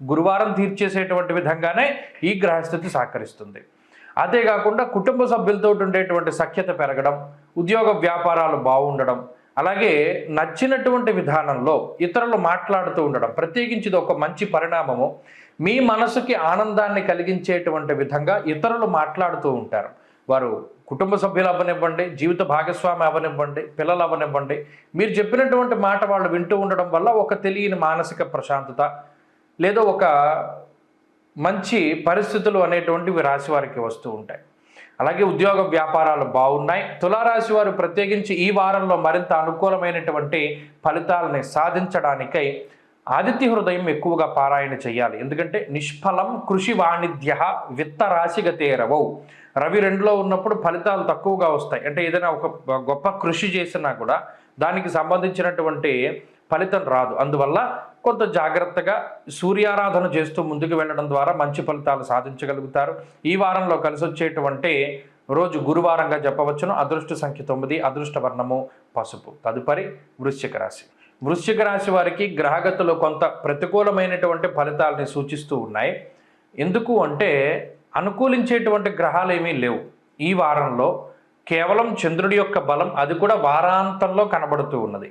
గురువారం తీర్చేసేటువంటి విధంగానే ఈ గ్రహస్థితి సహకరిస్తుంది. అంతేకాకుండా కుటుంబ సభ్యులతో ఉండేటువంటి సఖ్యత పెరగడం, ఉద్యోగ వ్యాపారాలు బాగుండడం, అలాగే నచ్చినటువంటి విధానంలో ఇతరులు మాట్లాడుతూ ఉండడం, ప్రత్యేకించి ఇది ఒక మంచి పరిణామము. మీ మనసుకి ఆనందాన్ని కలిగించేటువంటి విధంగా ఇతరులు మాట్లాడుతూ ఉంటారు. వారు కుటుంబ సభ్యులు అవ్వనివ్వండి, జీవిత భాగస్వామి అవ్వనివ్వండి, పిల్లలు అవ్వనివ్వండి, మీరు చెప్పినటువంటి మాట వాళ్ళు వింటూ ఉండడం వల్ల ఒక తెలియని మానసిక ప్రశాంతత లేదా ఒక మంచి పరిస్థితులు అనేటువంటివి రాశి వారికి వస్తూ ఉంటాయి. అలాగే ఉద్యోగ వ్యాపారాలు బాగున్నాయి. తులారాశి వారు ప్రత్యేకించి ఈ వారంలో మరింత అనుకూలమైనటువంటి ఫలితాలని సాధించడానికై ఆదిత్య హృదయం ఎక్కువగా పారాయణ చేయాలి. ఎందుకంటే నిష్ఫలం కృషి వాణిజ్య విత్త రాశిగతేరవౌ. రవి 2లో ఉన్నప్పుడు ఫలితాలు తక్కువగా వస్తాయి. అంటే ఏదైనా ఒక గొప్ప కృషి చేసినా కూడా దానికి సంబంధించినటువంటి ఫలితం రాదు. అందువల్ల కొంత జాగ్రత్తగా సూర్యారాధన చేస్తూ ముందుకు వెళ్ళడం ద్వారా మంచి ఫలితాలు సాధించగలుగుతారు. ఈ వారంలో కలిసి వచ్చేటువంటి రోజు గురువారంగా చెప్పవచ్చును. అదృష్ట సంఖ్య 9, అదృష్ట వర్ణము పసుపు. తదుపరి వృశ్చిక రాశి. వృశ్చిక రాశి వారికి గ్రహగతులు కొంత ప్రతికూలమైనటువంటి ఫలితాలని సూచిస్తూ ఉన్నాయి. ఎందుకు అంటే అనుకూలించేటువంటి గ్రహాలు ఏమీ లేవు. ఈ వారంలో కేవలం చంద్రుడి యొక్క బలం, అది కూడా వారాంతంలో కనబడుతూ ఉన్నది.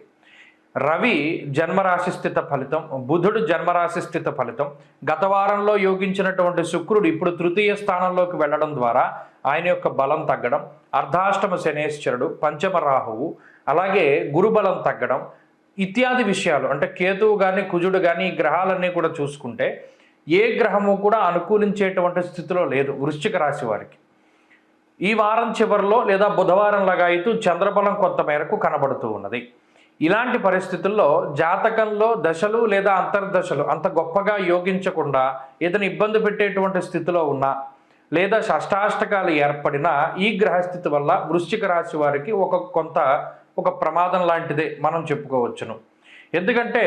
రవి జన్మరాశి స్థిత ఫలితం, బుధుడు జన్మరాశి స్థిత ఫలితం. గత వారంలో యోగించినటువంటి శుక్రుడు ఇప్పుడు తృతీయ స్థానంలోకి వెళ్ళడం ద్వారా ఆయన యొక్క బలం తగ్గడం, అర్ధాష్టమ శనేశ్వరుడు, పంచమ రాహువు, అలాగే గురుబలం తగ్గడం ఇత్యాది విషయాలు. అంటే కేతువు కానీ కుజుడు కానీ ఈ గ్రహాలన్నీ కూడా చూసుకుంటే ఏ గ్రహము కూడా అనుకూలించేటువంటి స్థితిలో లేదు వృశ్చిక రాశి వారికి. ఈ వారం చివరిలో లేదా బుధవారం లగాయితూ చంద్రబలం కొంత మేరకు కనబడుతూ ఉన్నది. ఇలాంటి పరిస్థితుల్లో జాతకంలో దశలు లేదా అంతర్దశలు అంత గొప్పగా యోగించకుండా ఏదైనా ఇబ్బంది పెట్టేటువంటి స్థితిలో ఉన్నా లేదా షష్టాష్టకాలు ఏర్పడినా ఈ గ్రహస్థితి వల్ల వృశ్చిక రాశి వారికి ఒక ప్రమాదం లాంటిదే మనం చెప్పుకోవచ్చును. ఎందుకంటే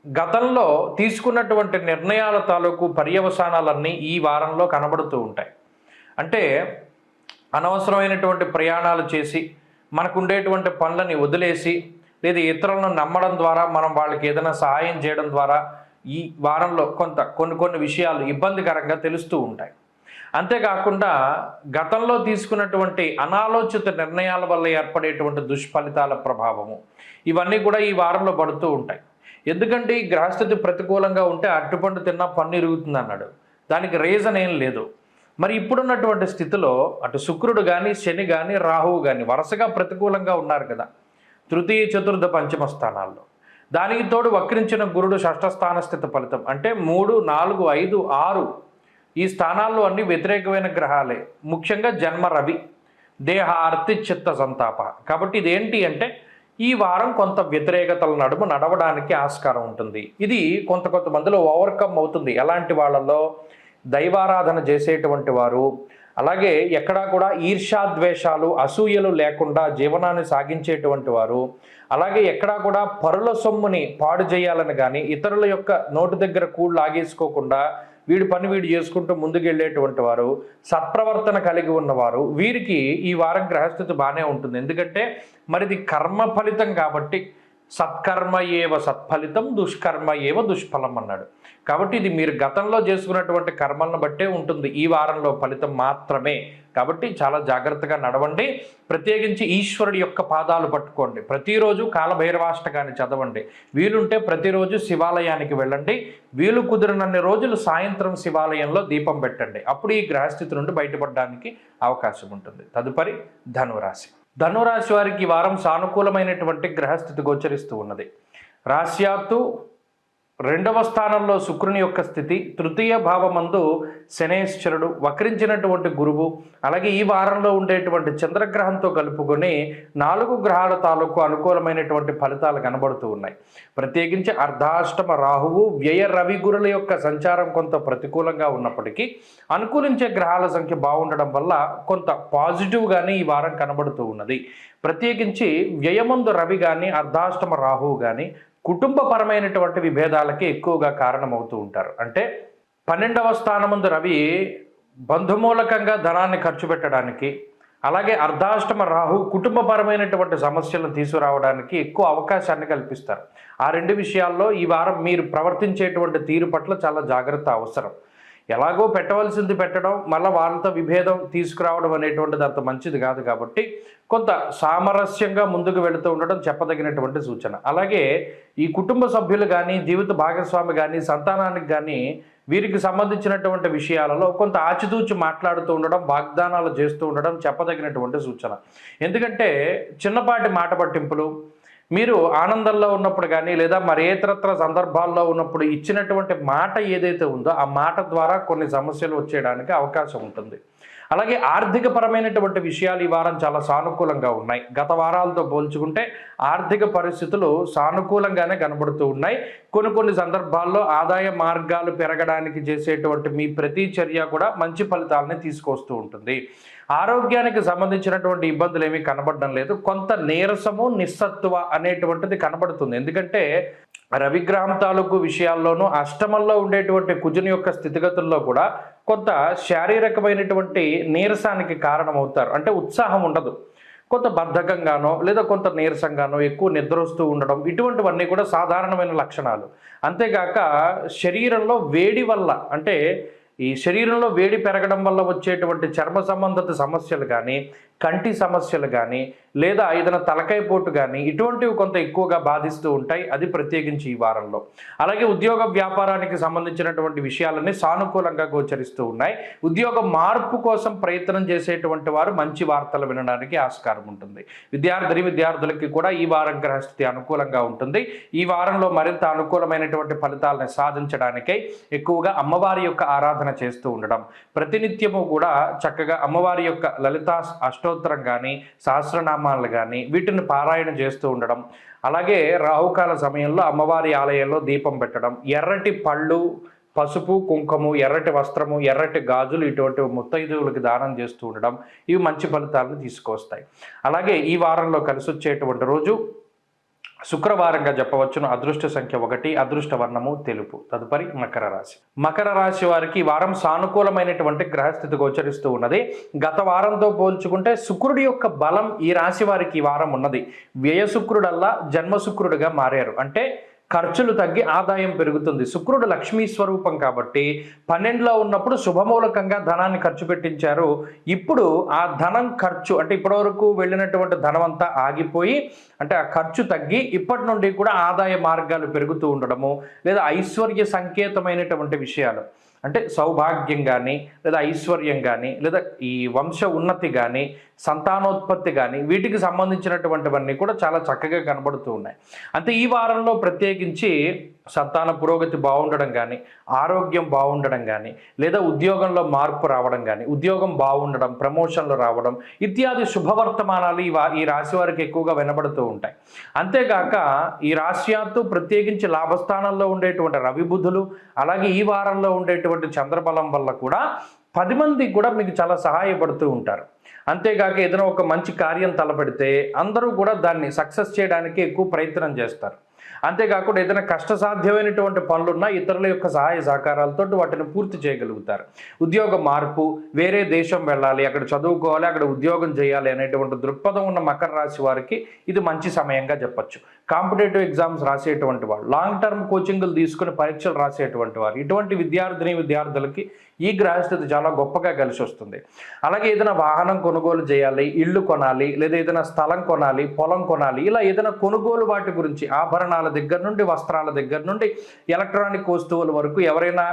గతంలో తీసుకున్నటువంటి నిర్ణయాల తాలూకు పర్యవసానాలన్నీ ఈ వారంలో కనబడుతూ ఉంటాయి. అంటే అనవసరమైనటువంటి ప్రయాణాలు చేసి మనకుండేటువంటి పనులని వదిలేసి లేదా ఇతరులను నమ్మడం ద్వారా మనం వాళ్ళకి ఏదైనా సహాయం చేయడం ద్వారా ఈ వారంలో కొన్ని విషయాలు ఇబ్బందికరంగా తెలుస్తూ ఉంటాయి. అంతేకాకుండా గతంలో తీసుకున్నటువంటి అనాలోచిత నిర్ణయాల వల్ల ఏర్పడేటువంటి దుష్ఫలితాల ప్రభావము ఇవన్నీ కూడా ఈ వారంలో పడుతూ ఉంటాయి. ఎందుకంటే ఈ గ్రహస్థితి ప్రతికూలంగా ఉంటే అరటిపండు తిన్నా పన్ను ఇరుగుతుంది అన్నాడు. దానికి రీజన్ ఏం లేదు. మరి ఇప్పుడున్నటువంటి స్థితిలో అటు శుక్రుడు కానీ శని కానీ రాహువు కానీ వరుసగా ప్రతికూలంగా ఉన్నారు కదా తృతీయ చతుర్థ పంచమ స్థానాల్లో. దానికి తోడు వక్రించిన గురుడు షష్ఠ స్థాన స్థిత ఫలితం. అంటే 3, 4, 5, 6 ఈ స్థానాల్లో అన్ని వ్యతిరేకమైన గ్రహాలే. ముఖ్యంగా జన్మ రవి దేహ ఆర్తి చిత్త సంతాప. కాబట్టి ఇదేంటి అంటే ఈ వారం కొంత వ్యతిరేకతల నడుమ నడవడానికి ఆస్కారం ఉంటుంది. ఇది కొంతమందిలో ఓవర్కమ్ అవుతుంది. ఎలాంటి వాళ్ళలో దైవారాధన చేసేటువంటి వారు, అలాగే ఎక్కడా కూడా ఈర్ష్యాద్వేషాలు అసూయలు లేకుండా జీవనాన్ని సాగించేటువంటి వారు, అలాగే ఎక్కడా కూడా పరుల సొమ్ముని పాడు చేయాలని కానీ ఇతరుల యొక్క నోటి దగ్గర కూళ్ళు లాగేసుకోకుండా వీడి పని వీడు చేసుకుంటూ ముందుకెళ్ళేటువంటి వారు, సత్ప్రవర్తన కలిగి ఉన్నవారు, వీరికి ఈ వారం గ్రహస్థితి బాగానే ఉంటుంది. ఎందుకంటే మరిది కర్మ ఫలితం కాబట్టి సత్కర్మ ఏవ సత్ఫలితం, దుష్కర్మ ఏవ దుష్ఫలం అన్నాడు. కాబట్టి ఇది మీరు గతంలో చేసుకున్నటువంటి కర్మలను బట్టే ఉంటుంది ఈ వారంలో ఫలితం మాత్రమే. కాబట్టి చాలా జాగ్రత్తగా నడవండి. ప్రత్యేకించి ఈశ్వరుడి యొక్క పాదాలు పట్టుకోండి. ప్రతిరోజు కాలభైరవాష్టకాన్ని చదవండి. వీలుంటే ప్రతిరోజు శివాలయానికి వెళ్ళండి. వీలు కుదిరినన్ని రోజులు సాయంత్రం శివాలయంలో దీపం పెట్టండి. అప్పుడు ఈ గ్రహస్థితి నుండి బయటపడడానికి అవకాశం ఉంటుంది. తదుపరి ధనురాశి. ధనురాశి వారికి ఈ వారం సానుకూలమైనటువంటి గ్రహస్థితి గోచరిస్తూ ఉన్నది. రాశ్యాత్తు 2వ స్థానంలో శుక్రుని యొక్క స్థితి, 3వ భావమందు శనేశ్వరుడు, వక్రించినటువంటి గురువు, అలాగే ఈ వారంలో ఉండేటువంటి చంద్రగ్రహంతో కలుపుకొని 4 గ్రహాల తాలూకు అనుకూలమైనటువంటి ఫలితాలు కనబడుతూ ఉన్నాయి. ప్రత్యేకించి అర్ధాష్టమ రాహువు, వ్యయ రవి గురుల యొక్క సంచారం కొంత ప్రతికూలంగా ఉన్నప్పటికీ అనుకూలించే గ్రహాల సంఖ్య బాగుండడం వల్ల కొంత పాజిటివ్గానే ఈ వారం కనబడుతూ ఉన్నది. ప్రత్యేకించి వ్యయమందు రవి కానీ అర్ధాష్టమ రాహువు కానీ కుటుంబపరమైనటువంటి విభేదాలకి ఎక్కువగా కారణమవుతూ ఉంటారు. అంటే 12వ స్థానమందు రవి బంధుమూలకంగా ధనాన్ని ఖర్చు పెట్టడానికి, అలాగే అర్ధాష్టమ రాహు కుటుంబపరమైనటువంటి సమస్యలను తీసుకురావడానికి ఎక్కువ అవకాశాన్ని కల్పిస్తారు. ఆ 2 విషయాల్లో ఈ వారం మీరు ప్రవర్తించేటువంటి తీరు పట్ల చాలా జాగ్రత్త అవసరం. ఎలాగో పెట్టవలసింది పెట్టడం, మళ్ళీ వాళ్ళతో విభేదం తీసుకురావడం అనేటువంటిది అంత మంచిది కాదు. కాబట్టి కొంత సామరస్యంగా ముందుకు వెళుతూ ఉండడం చెప్పదగినటువంటి సూచన. అలాగే ఈ కుటుంబ సభ్యులు కానీ, జీవిత భాగస్వామి కానీ, సంతానానికి కానీ వీరికి సంబంధించినటువంటి విషయాలలో కొంత ఆచితూచి మాట్లాడుతూ ఉండడం, వాగ్దానాలు చేస్తూ ఉండడం చెప్పదగినటువంటి సూచన. ఎందుకంటే చిన్నపాటి మాట పట్టింపులు, మీరు ఆనందంలో ఉన్నప్పుడు కానీ లేదా మరి ఇతరత్ర సందర్భాల్లో ఉన్నప్పుడు ఇచ్చినటువంటి మాట ఏదైతే ఉందో ఆ మాట ద్వారా కొన్ని సమస్యలు వచ్చేయడానికి అవకాశం ఉంటుంది. అలాగే ఆర్థికపరమైనటువంటి విషయాలు ఈ వారం చాలా సానుకూలంగా ఉన్నాయి. గత వారాలతో పోల్చుకుంటే ఆర్థిక పరిస్థితులు సానుకూలంగానే కనబడుతూ ఉన్నాయి. కొన్ని సందర్భాల్లో ఆదాయ మార్గాలు పెరగడానికి చేసేటువంటి మీ ప్రతి చర్య కూడా మంచి ఫలితాలని తీసుకొస్తూ ఉంటుంది. ఆరోగ్యానికి సంబంధించినటువంటి ఇబ్బందులు ఏమీ కనబడడం లేదు. కొంత నీరసము, నిస్సత్తువ అనేటువంటిది కనబడుతుంది. ఎందుకంటే రవిగ్రహం తాలూకు విషయాల్లోనూ అష్టమంలో ఉండేటువంటి కుజుని యొక్క స్థితిగతుల్లో కూడా కొంత శారీరకమైనటువంటి నీరసానికి కారణమవుతారు. అంటే ఉత్సాహం ఉండదు, కొంత బద్ధకంగానో లేదా కొంత నీరసంగానో, ఎక్కువ నిద్ర వస్తూ ఉండడం, ఇటువంటివన్నీ కూడా సాధారణమైన లక్షణాలు. అంతేగాక శరీరంలో వేడి వల్ల, అంటే ఈ శరీరంలో వేడి పెరగడం వల్ల వచ్చేటువంటి చర్మ సంబంధిత సమస్యలు కానీ, కంటి సమస్యలు కానీ, లేదా ఏదైనా తలకాయ పోటు కానీ ఇటువంటివి కొంత ఎక్కువగా బాధిస్తూ ఉంటాయి. అది ప్రత్యేకించి ఈ వారంలో. అలాగే ఉద్యోగ వ్యాపారానికి సంబంధించినటువంటి విషయాలన్నీ సానుకూలంగా గోచరిస్తూ ఉన్నాయి. ఉద్యోగ మార్పు కోసం ప్రయత్నం చేసేటువంటి వారు మంచి వార్తలు వినడానికి ఆస్కారం ఉంటుంది. విద్యార్థులకి కూడా ఈ వారం గ్రహస్థితి అనుకూలంగా ఉంటుంది. ఈ వారంలో మరింత అనుకూలమైనటువంటి ఫలితాలను సాధించడానికై ఎక్కువగా అమ్మవారి యొక్క ఆరాధన చేస్తూ ఉండడం, ప్రతినిత్యము కూడా చక్కగా అమ్మవారి యొక్క లలితా అష్టోత్తరం కానీ, సహస్రనామాలు కానీ వీటిని పారాయణ చేస్తూ ఉండడం, అలాగే రాహుకాల సమయంలో అమ్మవారి ఆలయంలో దీపం పెట్టడం, ఎర్రటి పళ్ళు, పసుపు, కుంకుమ, ఎర్రటి వస్త్రము, ఎర్రటి గాజులు ఇటువంటి ముత్తైదువులకి దానం చేస్తూ ఉండడం ఇవి మంచి ఫలితాలను తీసుకొస్తాయి. అలాగే ఈ వారంలో కలిసి వచ్చేటువంటి రోజు శుక్రవారంగా చెప్పవచ్చును. అదృష్ట సంఖ్య 1, అదృష్ట వర్ణము తెలుపు. తదుపరి మకర రాశి. మకర రాశి వారికి ఈ వారం సానుకూలమైనటువంటి గ్రహస్థితి గోచరిస్తూ ఉన్నది. గత వారంతో పోల్చుకుంటే శుక్రుడి యొక్క బలం ఈ రాశి వారికి ఈ వారం ఉన్నది. వ్యయ శుక్రుడల్లా జన్మ శుక్రుడిగా మారారు. అంటే ఖర్చులు తగ్గి ఆదాయం పెరుగుతుంది. శుక్రుడు లక్ష్మీ స్వరూపం కాబట్టి 12లో ఉన్నప్పుడు శుభమూలకంగా ధనాన్ని ఖర్చు పెట్టించారు. ఇప్పుడు ఆ ధనం ఖర్చు, అంటే ఇప్పటివరకు వెళ్ళినటువంటి ధనం అంతా ఆగిపోయి, అంటే ఆ ఖర్చు తగ్గి ఇప్పటి నుండి కూడా ఆదాయ మార్గాలు పెరుగుతూ ఉండడము, లేదా ఐశ్వర్య సంకేతమైనటువంటి విషయాలు, అంటే సౌభాగ్యం కానీ, లేదా ఐశ్వర్యం కానీ, లేదా ఈ వంశ ఉన్నతి కానీ, సంతానోత్పత్తి కానీ వీటికి సంబంధించినటువంటివన్నీ కూడా చాలా చక్కగా కనబడుతూ ఉన్నాయి. అంటే ఈ వారంలో ప్రత్యేకించి సంతాన పురోగతి బాగుండడం కానీ, ఆరోగ్యం బాగుండడం కానీ, లేదా ఉద్యోగంలో మార్పు రావడం కానీ, ఉద్యోగం బాగుండడం, ప్రమోషన్లు రావడం ఇత్యాది శుభవర్తమానాలు ఈ రాశి వారికి ఎక్కువగా వినబడుతూ ఉంటాయి. అంతేగాక ఈ రాశ్యాత్తు ప్రత్యేకించి లాభస్థానంలో ఉండేటువంటి రవి బుధులు, అలాగే ఈ వారంలో ఉండేటువంటి చంద్రబలం వల్ల కూడా 10 మంది కూడా మీకు చాలా సహాయపడుతూ ఉంటారు. అంతేగాక ఏదైనా ఒక మంచి కార్యం తలపెడితే అందరూ కూడా దాన్ని సక్సెస్ చేయడానికి ఎక్కువ ప్రయత్నం చేస్తారు. అంతేకాకుండా ఏదైనా కష్టసాధ్యమైనటువంటి పనులున్నా ఇతరుల యొక్క సహాయ సహకారాలతో వాటిని పూర్తి చేయగలుగుతారు. ఉద్యోగ మార్పు, వేరే దేశం వెళ్ళాలి, అక్కడ చదువుకోవాలి, అక్కడ ఉద్యోగం చేయాలి అనేటువంటి దృక్పథం ఉన్న మకర రాశి వారికి ఇది మంచి సమయంగా చెప్పొచ్చు. కాంపిటేటివ్ ఎగ్జామ్స్ రాసేటువంటి వాళ్ళు, లాంగ్ టర్మ్ కోచింగ్లు తీసుకుని పరీక్షలు రాసేటువంటి వారు, ఇటువంటి విద్యార్థులకి ఈ గ్రహస్థితి చాలా గొప్పగా కలిసి వస్తుంది. అలాగే ఏదైనా వాహనం కొనుగోలు చేయాలి, ఇల్లు కొనాలి, లేదా ఏదైనా స్థలం కొనాలి, పొలం కొనాలి, ఇలా ఏదైనా కొనుగోలు వాటి గురించి ఆభరణాల దగ్గర నుండి, వస్త్రాల దగ్గర నుండి, ఎలక్ట్రానిక్ వస్తువుల వరకు ఎవరైనా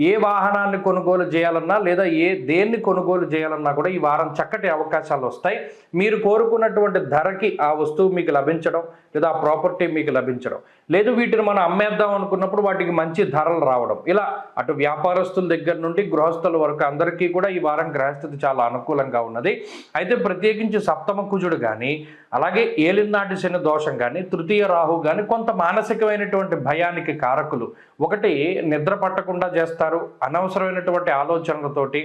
ఏ వాహనాన్ని కొనుగోలు చేయాలన్నా లేదా దేన్ని కొనుగోలు చేయాలన్నా కూడా ఈ వారం చక్కటి అవకాశాలు వస్తాయి. మీరు కోరుకున్నటువంటి ధరకి ఆ వస్తువు మీకు లభించడం లేదా ఆ ప్రాపర్టీ మీకు లభించడం, లేదు వీటిని మనం అమ్మేద్దాం అనుకున్నప్పుడు వాటికి మంచి ధరలు రావడం, ఇలా అటు వ్యాపారస్తుల దగ్గర నుండి గృహస్థుల వరకు అందరికీ కూడా ఈ వారం గ్రహస్థితి చాలా అనుకూలంగా ఉన్నది. అయితే ప్రత్యేకించి సప్తమ కుజుడు కానీ, అలాగే ఏలినాటి శని దోషం కానీ, తృతీయ రాహు కానీ కొంత మానసికమైనటువంటి భయానికి కారకులు. ఒకటి, నిద్ర పట్టకుండా చేస్తారు అనవసరమైనటువంటి ఆలోచనలతోటి,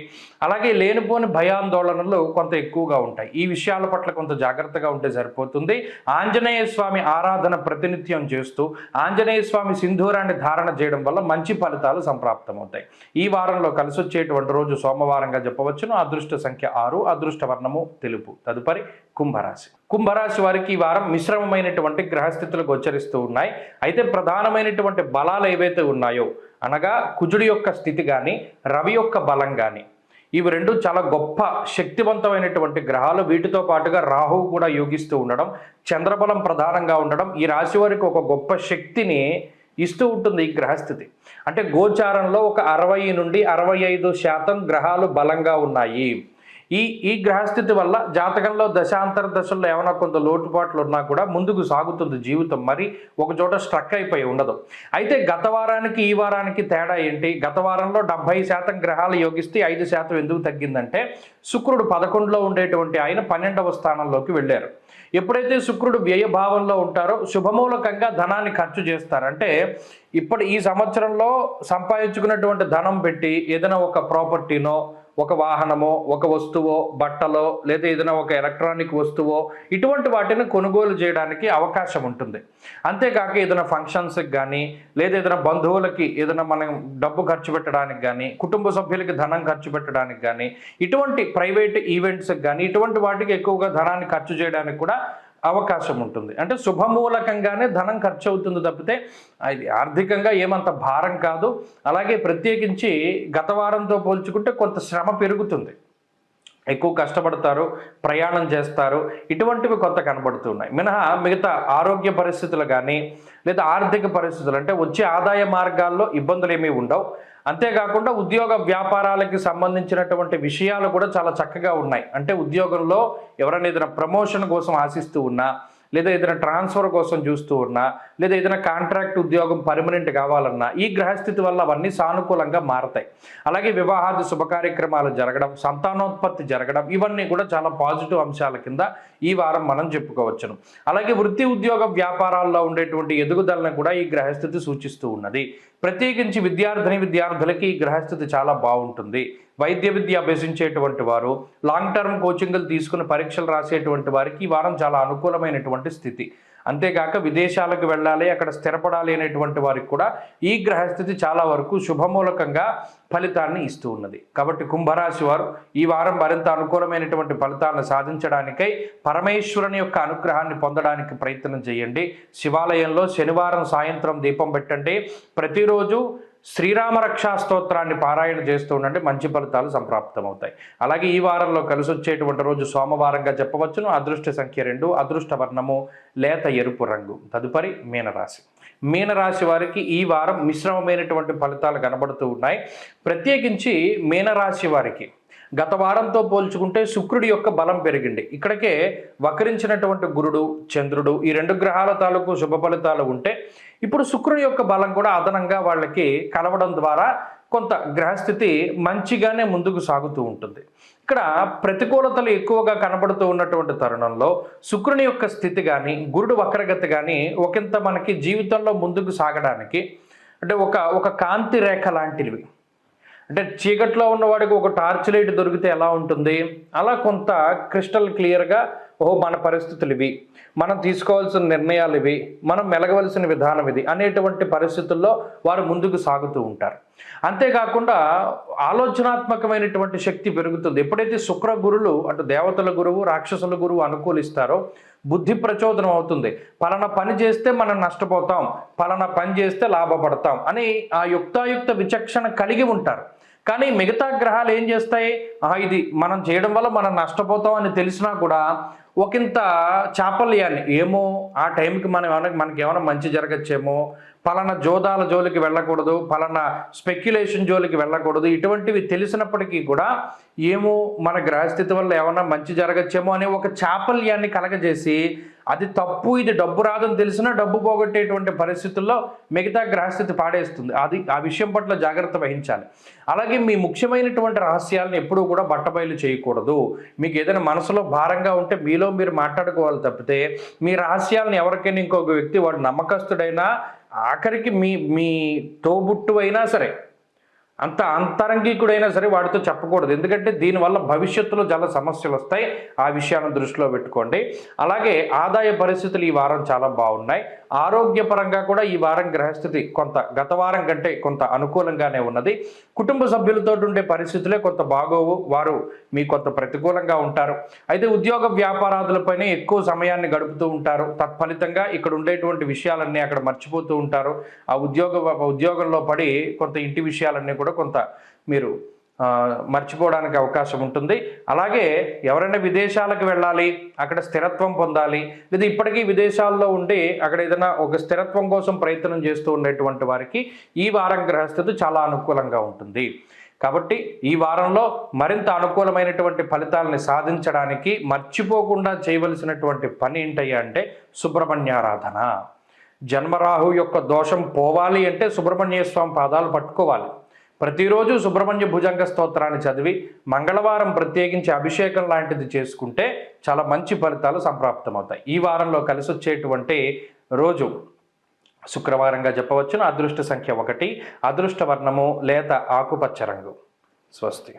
అలాగే లేనిపోని భయాందోళనలు కొంత ఎక్కువగా ఉంటాయి. ఈ విషయాల పట్ల కొంత జాగ్రత్తగా ఉంటే సరిపోతుంది. ఆంజనేయ స్వామి ఆరాధన ప్రతినిత్యం చేస్తూ ఆంజనేయ స్వామి సింధూరాన్ని ధారణ చేయడం వల్ల మంచి ఫలితాలు సంప్రాప్తమవుతాయి. ఈ వారంలో కలిసి వచ్చేటువంటి రోజు సోమవారంగా చెప్పవచ్చును. అదృష్ట సంఖ్య 6, అదృష్ట వర్ణము తెలుపు. తదుపరి కుంభరాశి. కుంభరాశి వారికి ఈ వారం మిశ్రమమైనటువంటి గ్రహస్థితులు గోచరిస్తూ ఉన్నాయి. అయితే ప్రధానమైనటువంటి బలాలు ఏవైతే ఉన్నాయో, అనగా కుజుడి యొక్క స్థితి కానీ, రవి యొక్క బలం కానీ, ఇవి రెండు చాలా గొప్ప శక్తివంతమైనటువంటి గ్రహాలు. వీటితో పాటుగా రాహువు కూడా యోగిస్తూ ఉండడం, చంద్రబలం ప్రధానంగా ఉండడం ఈ రాశి వారికి ఒక గొప్ప శక్తిని ఇస్తూ ఉంటుంది ఈ గ్రహస్థితి. అంటే గోచారంలో ఒక 60 నుండి 65% గ్రహాలు బలంగా ఉన్నాయి. ఈ గ్రహస్థితి వల్ల జాతకంలో దశాంతర దశల్లో ఏమైనా కొంత లోటుపాట్లు ఉన్నా కూడా ముందుకు సాగుతుంది జీవితం, మరి ఒక చోట స్ట్రక్ అయిపోయి ఉండదు. అయితే గత వారానికి ఈ వారానికి తేడా ఏంటి? గత వారంలో 70% గ్రహాలు యోగిస్తే 5% ఎందుకు తగ్గిందంటే, శుక్రుడు 11లో ఉండేటువంటి ఆయన 12వ స్థానంలోకి వెళ్ళారు. ఎప్పుడైతే శుక్రుడు వ్యయభావంలో ఉంటారో శుభమూలకంగా ధనాన్ని ఖర్చు చేస్తారు. అంటే ఈ సంవత్సరంలో సంపాదించుకున్నటువంటి ధనం పెట్టి ఏదైనా ఒక ప్రాపర్టీనో, ఒక వాహనమో, ఒక వస్తువో, బట్టలో, లేదా ఏదైనా ఒక ఎలక్ట్రానిక్ వస్తువో, ఇటువంటి వాటిని కొనుగోలు చేయడానికి అవకాశం ఉంటుంది. అంతేకాక ఏదైనా ఫంక్షన్స్కి కానీ, లేదా ఏదైనా బంధువులకి ఏదైనా మనం డబ్బు ఖర్చు పెట్టడానికి కానీ, కుటుంబ సభ్యులకి ధనం ఖర్చు పెట్టడానికి కానీ, ఇటువంటి ప్రైవేట్ ఈవెంట్స్కి కానీ, ఇటువంటి వాటికి ఎక్కువగా ధనాన్ని ఖర్చు చేయడానికి కూడా అవకాశం ఉంటుంది. అంటే శుభమూలకంగానే ధనం ఖర్చు అవుతుంది తప్పితే అది ఆర్థికంగా ఏమంత భారం కాదు. అలాగే ప్రత్యేకించి గత వారంతో పోల్చుకుంటే కొంత శ్రమ పెరుగుతుంది, ఎక్కువ కష్టపడతారు, ప్రయాణం చేస్తారు, ఇటువంటివి కొంత కనబడుతున్నాయి. మిగతా ఆరోగ్య పరిస్థితులు కానీ, లేదా ఆర్థిక పరిస్థితులు అంటే వచ్చే ఆదాయ మార్గాల్లో ఇబ్బందులు ఏమీ ఉండవు. అంతేకాకుండా ఉద్యోగ వ్యాపారాలకి సంబంధించినటువంటి విషయాలు కూడా చాలా చక్కగా ఉన్నాయి. అంటే ఉద్యోగంలో ఎవరైనా ఏదైనా ప్రమోషన్ కోసం ఆశిస్తూ ఉన్నా, లేదా ఏదైనా ట్రాన్స్ఫర్ కోసం చూస్తూ ఉన్నా, లేదా ఏదైనా కాంట్రాక్ట్ ఉద్యోగం పర్మనెంట్ కావాలన్నా ఈ గ్రహస్థితి వల్ల అవన్నీ సానుకూలంగా మారతాయి. అలాగే వివాహాది శుభకార్యక్రమాలు జరగడం, సంతానోత్పత్తి జరగడం, ఇవన్నీ కూడా చాలా పాజిటివ్ అంశాల కింద ఈ వారం మనం చెప్పుకోవచ్చును. అలాగే వృత్తి ఉద్యోగ వ్యాపారాల్లో ఉండేటువంటి ఎదుగుదలను కూడా ఈ గ్రహస్థితి సూచిస్తూ ఉన్నది. ప్రత్యేకించి విద్యార్థులకి ఈ గ్రహస్థితి చాలా బాగుంటుంది. వైద్య విద్య అభ్యసించేటువంటి వారు, లాంగ్ టర్మ్ కోచింగ్లు తీసుకుని పరీక్షలు రాసేటువంటి వారికి ఈ వారం చాలా అనుకూలమైనటువంటి స్థితి. అంతేకాక విదేశాలకు వెళ్ళాలి, అక్కడ స్థిరపడాలి అనేటువంటి వారికి కూడా ఈ గ్రహస్థితి చాలా వరకు శుభమూలకంగా ఫలితాన్ని ఇస్తూ ఉన్నది. కాబట్టి కుంభరాశి వారు ఈ వారం మరింత అనుకూలమైనటువంటి ఫలితాలను సాధించడానికై పరమేశ్వరుని యొక్క అనుగ్రహాన్ని పొందడానికి ప్రయత్నం చేయండి. శివాలయంలో శనివారం సాయంత్రం దీపం పెట్టండి. ప్రతిరోజు శ్రీరామ రక్షా స్తోత్రాన్ని పారాయణ చేస్తూ ఉండండి, మంచి ఫలితాలు సంప్రాప్తమవుతాయి. అలాగే ఈ వారంలో కలిసి వచ్చేటువంటి రోజు సోమవారంగా చెప్పవచ్చును. అదృష్ట సంఖ్య 2, అదృష్ట వర్ణము లేత ఎరుపు రంగు. తదుపరి మీనరాశి. మీనరాశి వారికి ఈ వారం మిశ్రమమైనటువంటి ఫలితాలు కనబడుతూ ఉన్నాయి. ప్రత్యేకించి మీనరాశి వారికి గత వారంతో పోల్చుకుంటే శుక్రుడి యొక్క బలం పెరిగింది. ఇక్కడికే వక్రించినటువంటి గురుడు, చంద్రుడు, ఈ 2 గ్రహాల తాలూకు శుభ ఫలితాలు ఉంటే ఇప్పుడు శుక్రుడి యొక్క బలం కూడా అదనంగా వాళ్ళకి కలవడం ద్వారా కొంత గ్రహస్థితి మంచిగానే ముందుకు సాగుతూ ఉంటుంది. ఇక్కడ ప్రతికూలతలు ఎక్కువగా కనబడుతూ ఉన్నటువంటి తరుణంలో శుక్రుని యొక్క స్థితి కానీ, గురుడు వక్రగతి కానీ ఒకంత మనకి జీవితంలో ముందుకు సాగడానికి అంటే ఒక కాంతి రేఖ లాంటివి. అంటే చీకట్లో ఉన్నవాడికి ఒక టార్చ్ లైట్ దొరికితే ఎలా ఉంటుంది, అలా కొంత క్రిస్టల్ క్లియర్గా మన పరిస్థితులు ఇవి, మనం తీసుకోవాల్సిన నిర్ణయాలు ఇవి, మనం మెలగవలసిన విధానం ఇది అనేటువంటి పరిస్థితుల్లో వారు ముందుకు సాగుతూ ఉంటారు. అంతేకాకుండా ఆలోచనాత్మకమైనటువంటి శక్తి పెరుగుతుంది. ఎప్పుడైతే శుక్ర గురులు అటు దేవతల గురువు రాక్షసుల గురువు అనుకూలిస్తారో బుద్ధి ప్రచోదనం అవుతుంది. పలానా పని చేస్తే మనం నష్టపోతాం, పలానా పని చేస్తే లాభపడతాం అని ఆ యుక్తాయుక్త విచక్షణ కలిగి ఉంటారు. కానీ మిగతా గ్రహాలు ఏం చేస్తాయి, ఇది మనం చేయడం వల్ల మనం నష్టపోతాం అని తెలిసినా కూడా ఒకంత చాపల్యాన్ని, ఏమో ఆ టైంకి మనకి ఏమైనా మంచి జరగచ్చేమో, పలానా జోదాల జోలికి వెళ్ళకూడదు, పలానా స్పెక్యులేషన్ జోలికి వెళ్ళకూడదు, ఇటువంటివి తెలిసినప్పటికీ కూడా ఏమో మన గ్రహస్థితి వల్ల ఏమైనా మంచి జరగచ్చేమో అనే ఒక చాపల్యాన్ని కలగజేసి, అది తప్పు ఇది డబ్బు రాదని తెలిసినా డబ్బు పోగొట్టేటువంటి పరిస్థితుల్లో మిగతా గ్రహస్థితి పాడేస్తుంది. ఆ విషయం పట్ల జాగ్రత్త వహించాలి. అలాగే మీ ముఖ్యమైనటువంటి రహస్యాలను ఎప్పుడూ కూడా బట్టబయలు చేయకూడదు. మీకు ఏదైనా మనసులో భారంగా ఉంటే మీలో మీరు మాట్లాడుకోవాలి తప్పితే మీ రహస్యాలను ఎవరికైనా ఇంకొక వ్యక్తి వాడు నమ్మకస్తుడైనా ఆఖరికి మీ తోబుట్టు అయినా సరే, అంత అంతరంగికుడైనా సరే వాడితో చెప్పకూడదు. ఎందుకంటే దీనివల్ల భవిష్యత్తులో చాలా సమస్యలు వస్తాయి. ఆ విషయాన్ని దృష్టిలో పెట్టుకోండి. అలాగే ఆదాయ పరిస్థితులు ఈ వారం చాలా బాగున్నాయి. ఆరోగ్యపరంగా కూడా ఈ వారం గ్రహస్థితి కొంత గత వారం కంటే కొంత అనుకూలంగానే ఉన్నది. కుటుంబ సభ్యులతో ఉండే పరిస్థితులే కొంత బాగోవు, వారు మీ కొంత ప్రతికూలంగా ఉంటారు. అయితే ఉద్యోగ వ్యాపారాదులపైనే ఎక్కువ సమయాన్ని గడుపుతూ ఉంటారు. తత్ఫలితంగా ఇక్కడ ఉండేటువంటి విషయాలన్నీ అక్కడ మర్చిపోతూ ఉంటారు. ఆ ఉద్యోగంలో పడి కొంత ఇంటి విషయాలన్నీ కూడా కొంత మీరు మర్చిపోవడానికి అవకాశం ఉంటుంది. అలాగే ఎవరైనా విదేశాలకు వెళ్ళాలి, అక్కడ స్థిరత్వం పొందాలి, లేదా ఇప్పటికీ విదేశాల్లో ఉండి అక్కడ ఏదైనా ఒక స్థిరత్వం కోసం ప్రయత్నం చేస్తూ ఉండేటువంటి వారికి ఈ వారం గ్రహస్థితి చాలా అనుకూలంగా ఉంటుంది. కాబట్టి ఈ వారంలో మరింత అనుకూలమైనటువంటి ఫలితాలని సాధించడానికి మర్చిపోకుండా చేయవలసినటువంటి పని ఏంటయ్యా అంటే సుబ్రహ్మణ్యారాధన. జన్మరాహు యొక్క దోషం పోవాలి అంటే సుబ్రహ్మణ్య స్వామి పాదాలు పట్టుకోవాలి. ప్రతిరోజు సుబ్రహ్మణ్య భుజంగ స్తోత్రాన్ని చదివి మంగళవారం ప్రత్యేకించి అభిషేకం లాంటిది చేసుకుంటే చాలా మంచి ఫలితాలు సంప్రాప్తమవుతాయి. ఈ వారంలో కలిసి వచ్చేటువంటి రోజు శుక్రవారంగా చెప్పవచ్చును. అదృష్ట సంఖ్య 1, అదృష్ట వర్ణము లేత ఆకుపచ్చ రంగు. స్వస్తి.